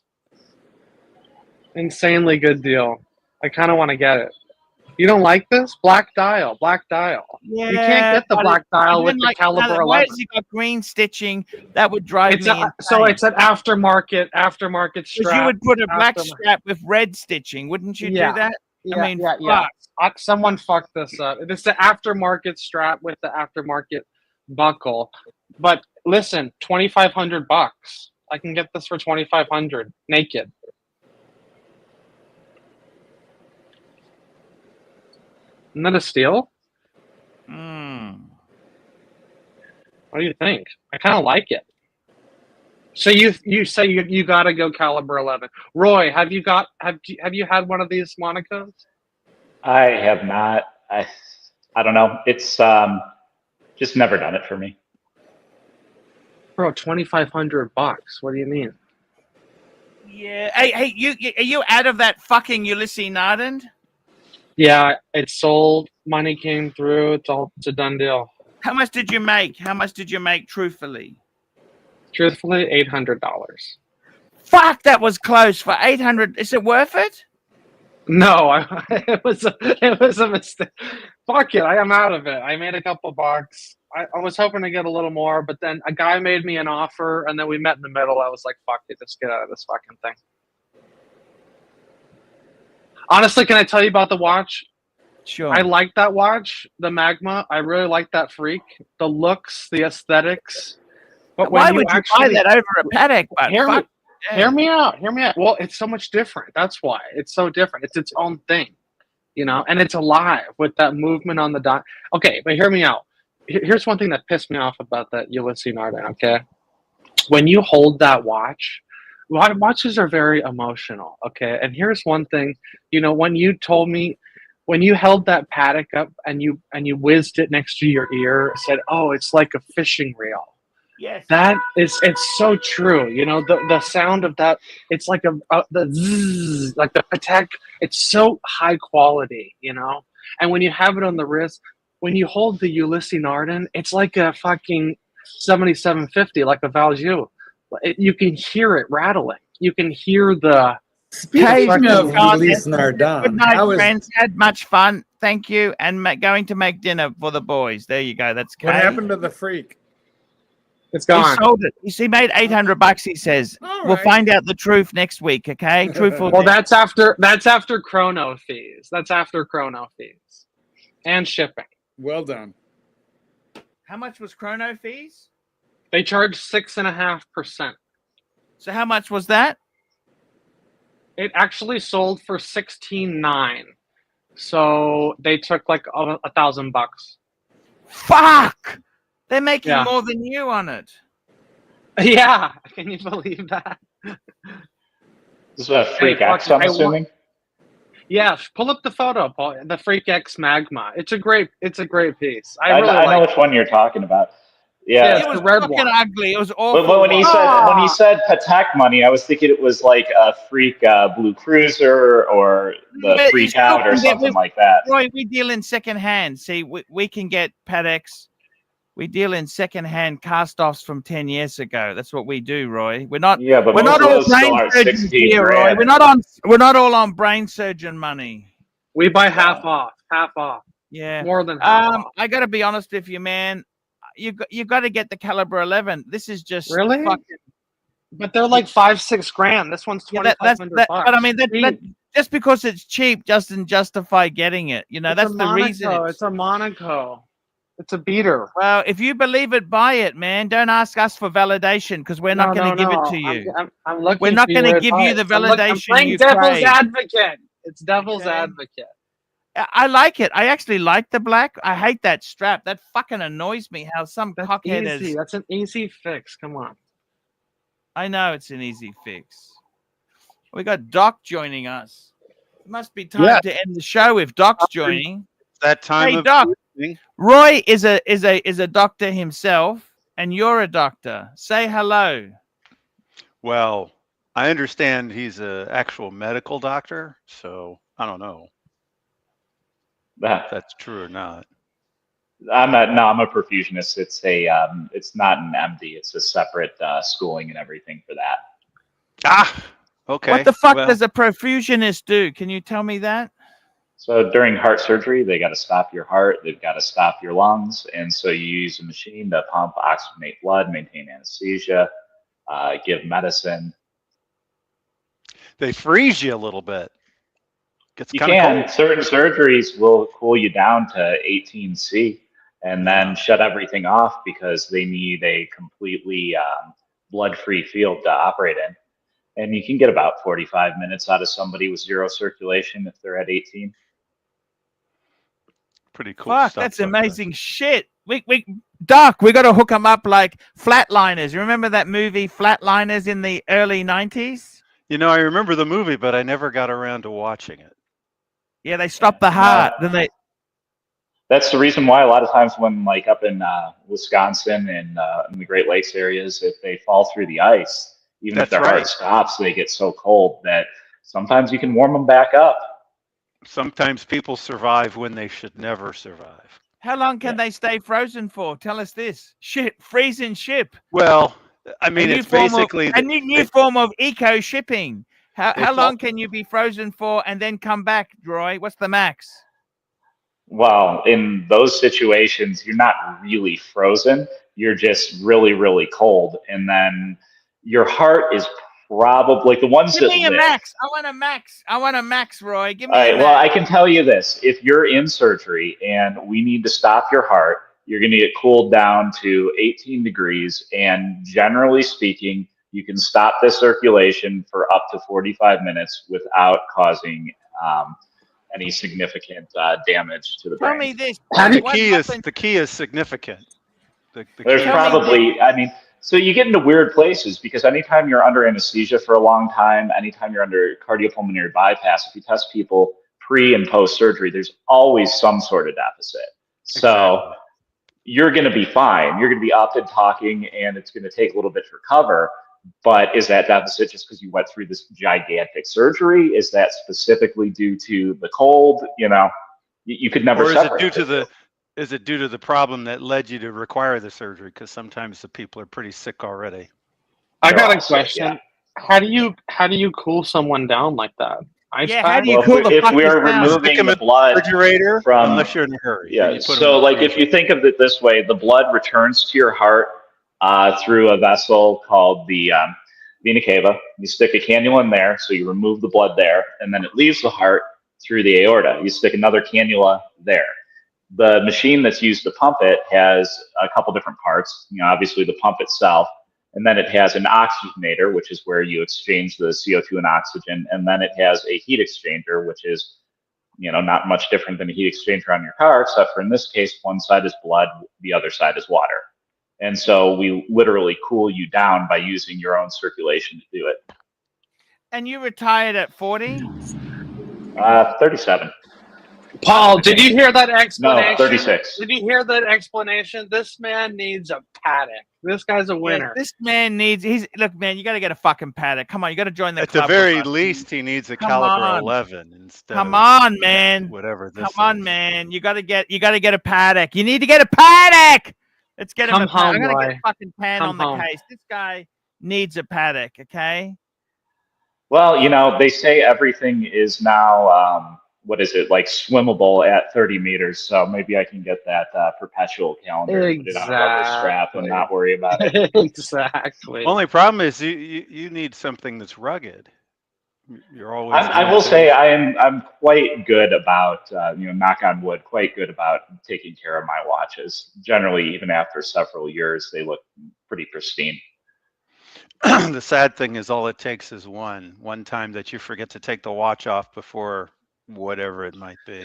Insanely good deal. I kind of want to get it. You don't like this? Black dial. Yeah, you can't get the black dial with the caliber 11. Why has he got green stitching? That would drive me insane. So it's an aftermarket strap. You would put a black strap with red stitching, wouldn't you do that? Yeah. Someone fucked this up. It's the aftermarket strap with the aftermarket buckle. But listen, $2,500. I can get this for $2,500 naked. Isn't that a steal? What do you think? I kind of like it. So you say you got to go caliber 11. Roy, have you had one of these Monacos? I have not. I don't know. It's just never done it for me. Bro, $2,500. What do you mean? Yeah. Hey, are you out of that fucking Ulysses Nardin? Yeah, it's sold. Money came through. It's a done deal. How much did you make? Truthfully? Truthfully, $800. Fuck, that was close. For $800, is it worth it? No, it was a mistake. Fuck it, I am out of it. I made a couple bucks. I was hoping to get a little more, but then a guy made me an offer, and then we met in the middle. I was like, fuck it, just get out of this fucking thing. Honestly, can I tell you about the watch? Sure. I like that watch, the Magma. I really like that Freak. The looks, the aesthetics. But why would you buy that over a Patek? Hear me out. Well, it's so much different. That's why. It's so different. It's its own thing, and it's alive with that movement on the dot. Okay, but hear me out. Here's one thing that pissed me off about that Ulysses Nardin, okay? When you hold that watch, watches are very emotional, okay? And here's one thing, when you told me, when you held that Patek up and you whizzed it next to your ear, said, "Oh, it's like a fishing reel." Yes. It's so true. The sound of that, it's like the zzz, like the Patek. It's so high quality, And when you have it on the wrist, when you hold the Ulysses Nardin, it's like a fucking 7750, like a Valjoux. You can hear it rattling. You can hear the. Speaking of Ulysses Nardin, good night, friends. Had much fun. Thank you. And going to make dinner for the boys. There you go. That's what happened to the Freak. It's gone. He sold it. He made $800. He says. We'll find out the truth next week. Okay. Truthful. Well, that's after chrono fees. And shipping. Well done. How much was chrono fees? They charged 6.5%. So how much was that? It actually sold for $16,900. So they took like $1,000. Fuck! They're making more than you on it. Yeah, can you believe that? This is a Freak X, I'm assuming. Yeah, pull up the photo, Paul. The Freak X Magma. It's a great piece. I know which one you're talking about. Yeah, it was fucking ugly. It was awful. But when he said Patek money, I was thinking it was like a Freak Blue Cruiser or the Freak Out or something like that. Roy, we deal in second hand. See, we can get Pateks. We deal in second hand cast-offs from 10 years ago. That's what we do, Roy. We're not. Yeah, but we're not all brain surgeons here, Roy. We're not all on brain surgeon money. We buy half off. Yeah, more than half off. I got to be honest with you, man. You got to get the caliber 11. This is just really fucking. But they're like $5-6 grand. This one's $2,500. But I mean, that just because it's cheap doesn't justify getting it. That's the reason. It's a Monaco. It's a beater. Well, if you believe it, buy it, man. Don't ask us for validation because we're not going to give it to you. I'm looking. We're not going to give you the validation. I'm playing devil's advocate. It's devil's advocate. I like it. I actually like the black. I hate that strap. That fucking annoys me. How some That's cockhead easy. is. That's an easy fix. Come on. I know it's an easy fix. We got Doc joining us. It must be time to end the show if Doc's joining. That time Hey, of Doc. evening. Roy is a doctor himself, and you're a doctor. Say hello. Well, I understand he's an actual medical doctor, so I don't know if that's true or not. I'm a perfusionist. It's not an MD. It's a separate schooling and everything for that. Ah, okay. What the fuck does a perfusionist do? Can you tell me that? So during heart surgery, they got to stop your heart. They've got to stop your lungs, and so you use a machine to pump, oxygenate blood, maintain anesthesia, give medicine. They freeze you a little bit. You can. Certain surgeries will cool you down to 18C and then shut everything off because they need a completely blood-free field to operate in. And you can get about 45 minutes out of somebody with zero circulation if they're at 18. Pretty cool Fuck, stuff. that's amazing shit. Doc, we got to hook them up like Flatliners. You remember that movie Flatliners in the early 90s? You know, I remember the movie, but I never got around to watching it. Yeah, they stopped the heart. Then they. That's the reason why a lot of times when like up in Wisconsin and in the Great Lakes areas, if they fall through the ice, even if their heart stops, they get so cold that sometimes you can warm them back up. Sometimes people survive when they should never survive. How long can they stay frozen for? Tell us this. Shit, freezing ship. Well, I mean, it's basically a new form of eco shipping. How long can you be frozen for and then come back, Roy? What's the max? Well, in those situations, you're not really frozen. You're just really, really cold. And then your heart is probably the ones Give that me a live. max. I want a max. I want a max, Roy. Give me All right, a max. well, I can tell you this. If you're in surgery and we need to stop your heart, you're going to get cooled down to 18 degrees. And generally speaking, you can stop the circulation for up to 45 minutes without causing any significant damage to the brain. Tell me this. The key is significant. There's probably, I mean, so you get into weird places because anytime you're under anesthesia for a long time, anytime you're under cardiopulmonary bypass, if you test people pre and post surgery, there's always some sort of deficit. So you're going to be fine. You're going to be up and talking, and it's going to take a little bit to recover. But is that deficit just because you went through this gigantic surgery? Is that specifically due to the cold? You know, you could never separate. Is it due to the problem that led you to require the surgery? Because sometimes the people are pretty sick already. I got a question. How do you cool someone down like that? How do you cool the if we are removing the blood refrigerator from, unless you're in a hurry. Yeah. So like if you think of it this way, the blood returns to your heart through a vessel called the vena cava. You stick a cannula in there, so you remove the blood there, and then it leaves the heart through the aorta. You stick another cannula there. The machine that's used to pump it has a couple different parts. You know, obviously the pump itself, and then it has an oxygenator, which is where you exchange the CO2 and oxygen, and then it has a heat exchanger, which is, you know, not much different than a heat exchanger on your car, except for in this case, one side is blood, the other side is water. And so we literally cool you down by using your own circulation to do it. And you retired at 40? 37. Paul, did you hear that explanation? No, 36. Did you hear that explanation? This man needs a paddock. This guy's a winner. Yeah, this man needs. Look, man. You got to get a fucking paddock. Come on, you got to join the club. At the very least, he needs a caliber 11 instead. Come on, man. Whatever this. Come on, man. You got to get a paddock. You need to get a paddock. Let's get him a paddock. I'm gonna get a fucking pen on the case. This guy needs a paddock. Okay. Well, you know, they say everything is now. What is it, like swimmable at 30 meters? So maybe I can get that perpetual calendar and put it on a rubber strap and not worry about it. Exactly. Only problem is you need something that's rugged. You're always. I will say I'm quite good about you know, knock on wood, quite good about taking care of my watches. Generally, even after several years, they look pretty pristine. The sad thing is all it takes is one time that you forget to take the watch off before whatever it might be.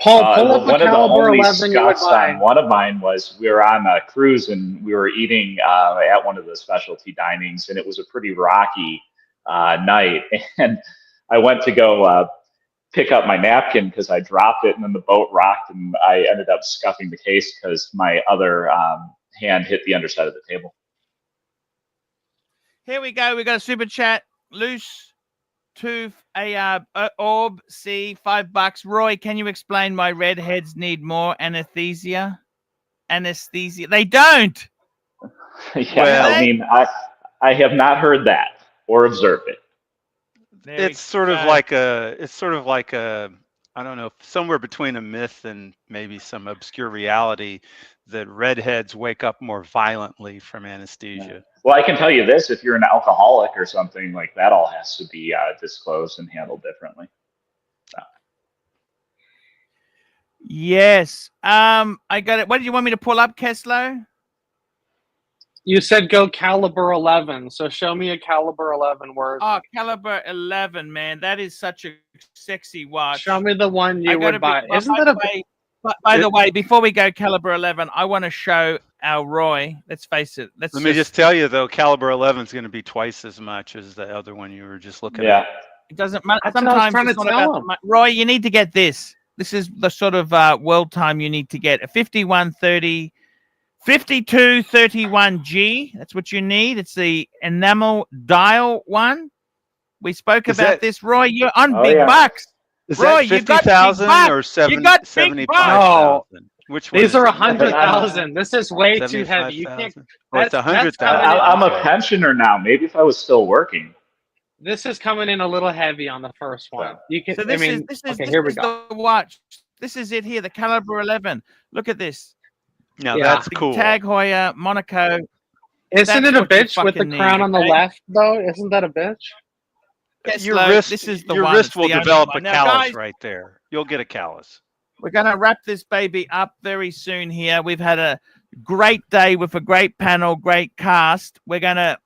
Paul, pull up one a of the caliber only 11 you would scuts buy. on one of mine was we were on a cruise and we were eating at one of the specialty dinings, and it was a pretty rocky night. And I went to go pick up my napkin because I dropped it, and then the boat rocked, and I ended up scuffing the case because my other hand hit the underside of the table. Here we go. We got a super chat. Loose Tooth, Orb, C, $5. Roy, can you explain why redheads need more anesthesia? They don't. Yeah, Well, I mean, I have not heard that or observed it. It's sort of like a I don't know, somewhere between a myth and maybe some obscure reality that redheads wake up more violently from anesthesia. Well, I can tell you this: if you're an alcoholic or something like that, all has to be disclosed and handled differently. Yes. I got it. What did you want me to pull up, Kessler? You said go caliber 11, so show me a caliber 11 word. Oh, caliber 11, man. That is such a sexy watch. Show me the one you would buy. Isn't that a... By the way, before we go caliber 11, I want to show our Roy. Let's face it. Let me just tell you, though, caliber 11 is going to be twice as much as the other one you were just looking at. It doesn't matter. Sometimes it's not about Roy, you need to get this. This is the sort of world time you need to get. A 5130, 5231G. That's what you need. It's the enamel dial one. We spoke about this. Roy, you're on big bucks. Is Roy, that 50,000 or 75,000? Which one? These are 100,000. This is way too heavy. You can't. It's 100,000. I'm a pensioner now. Maybe if I was still working. This is coming in a little heavy on the first one. You can. So this is here we go. The watch. This is it here. The caliber 11. Look at this. Now that's cool. Tag Heuer, Monaco. Isn't it a bitch with the crown on the left, though? Isn't that a bitch? Your wrist will develop a callus right there. You'll get a callus. We're going to wrap this baby up very soon here. We've had a great day with a great panel, great cast. We're going to,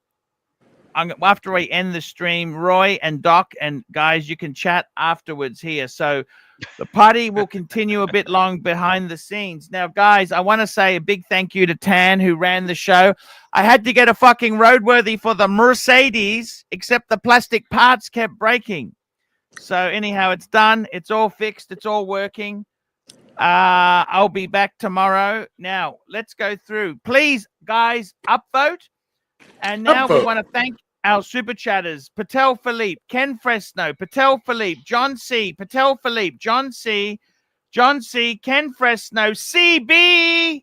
after we end the stream, Roy and Doc and guys, you can chat afterwards here. So the party will continue a bit long behind the scenes. Now, guys, I want to say a big thank you to Tan, who ran the show. I had to get a fucking roadworthy for the Mercedes, except the plastic parts kept breaking. So anyhow, it's done. It's all fixed. It's all working. I'll be back tomorrow. Now, let's go through. Please, guys, upvote. And now we want to thank our super chatters: Patel Philippe, Ken Fresno, Patel Philippe, John C, Patel Philippe, John C, Ken Fresno, CB,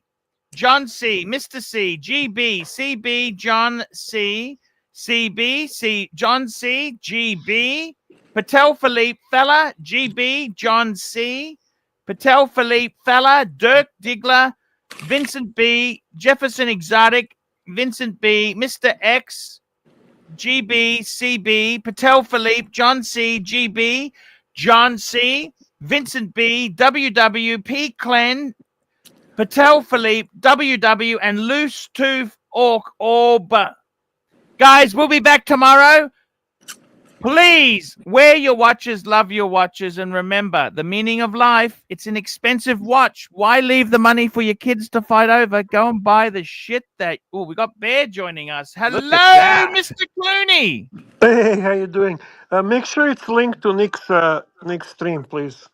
John C, Mr. C, GB, CB, John C, CB, C, John C, GB, Patel Philippe, Fella, GB, John C, Patel Philippe, Fella, Dirk Diggler, Vincent B, Jefferson Exotic, Vincent B, Mr. X, GB, CB, Patel Philippe, John C, GB, John C, Vincent B, WW, P. Clen, Patel Philippe, WW, and Loose Tooth Orb. Guys, we'll be back tomorrow. Please wear your watches, love your watches, and remember the meaning of life. It's an expensive watch. Why leave the money for your kids to fight over? Go and buy the shit that... Oh, we got Bear joining us. Hello, Mr. Clooney. Hey, how you doing? Make sure it's linked to Nick's stream, please.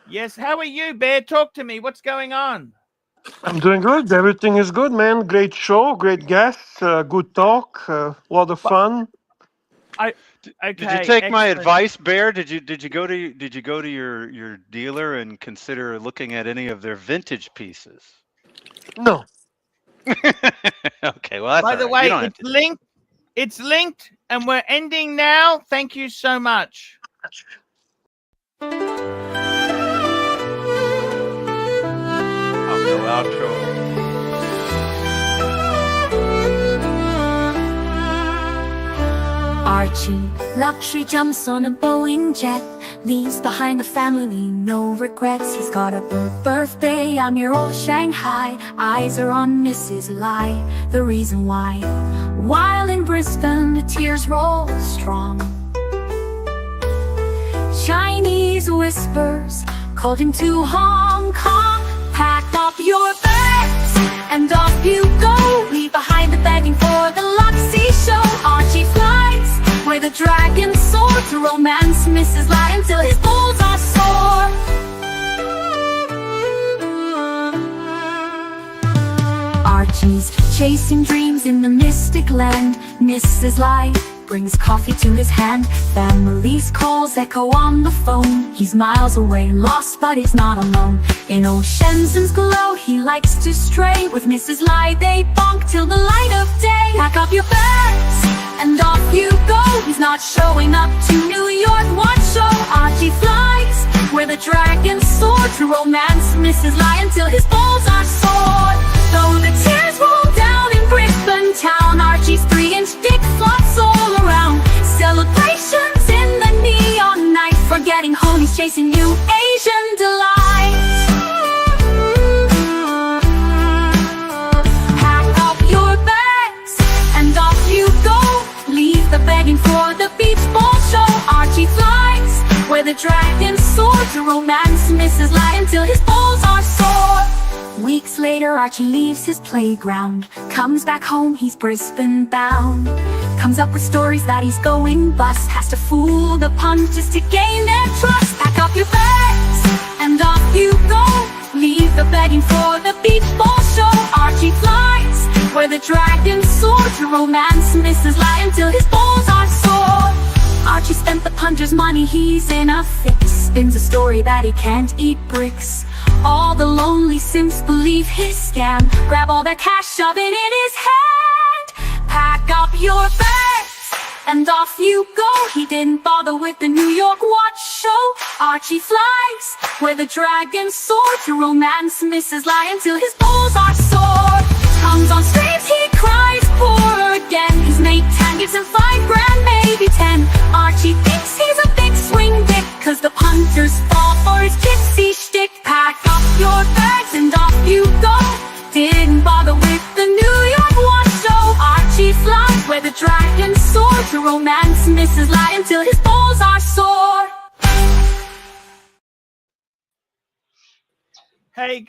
Yes, how are you, Bear? Talk to me. What's going on? I'm doing good. Everything is good, man. Great show, great guests, good talk, a lot of fun. Did you take my advice, Bear? Did you go to your dealer and consider looking at any of their vintage pieces? No. Okay, well, that's by the way, it's linked. It's linked, and we're ending now. Thank you so much. Oh, no outro. Archie, luxury jumps on a Boeing jet, leaves behind a family, no regrets. He's got a birthday, I'm your old Shanghai. Eyes are on Mrs. Lai, the reason why. While in Brisbane, the tears roll strong. Chinese whispers according to Hong Kong. Pack up your bags and off you go. Leave behind the begging for the Luxy show. Archie flies where the dragons soar to romance Mrs. Lion till his balls are sore. Archie's chasing dreams in the mystic land. Mrs. Light brings coffee to his hand. Family's calls echo on the phone. He's miles away, lost, but he's not alone. In old Shenzhen's glow, he likes to stray. With Mrs. Lai, they bonk till the light of day. Pack up your bags and off you go. He's not showing up to New York Watch Show. Archie flies where the dragons soar to romance Mrs. Lai until his balls are sore. Though the tears roll down in Brisbane town, Archie's 3-inch dick flops all around. Celebrations in the neon night, forgetting home he's chasing new Asian delight. Pack up your bags and off you go. Leave the begging for the beach ball show. Archie flies where the dragons soar to romance Mrs. Lion till his balls are sore. Weeks later, Archie leaves his playground. Comes back home, he's Brisbane bound. Comes up with stories that he's going bust. Has to fool the punters to gain their trust. Pack up your bags and off you go. Leave the begging for the beach ball show. Archie flies where the dragons soar to romance Mrs. Lion till his balls are sore. Archie spent the punter's money, he's in a fix. Spins a story that he can't eat bricks. All the lonely simps believe his scam. Grab all their cash, shove it in his hand. Pack up your bags and off you go. He didn't bother with the New York Watch Show. Archie flies where the dragons soar to romance Mrs. Lion till his balls are sore. Comes on streams, he cries poor again. His mate Tan gives him $5 grand, maybe 10. Archie thinks he's a big swing dick, cause the punters fall for his gypsy shtick. Pack up your bags and off you go. Didn't bother with the New York Watch Show. Archie flies where the dragons soar to romance Mrs. Lion till his balls are sore. Hey,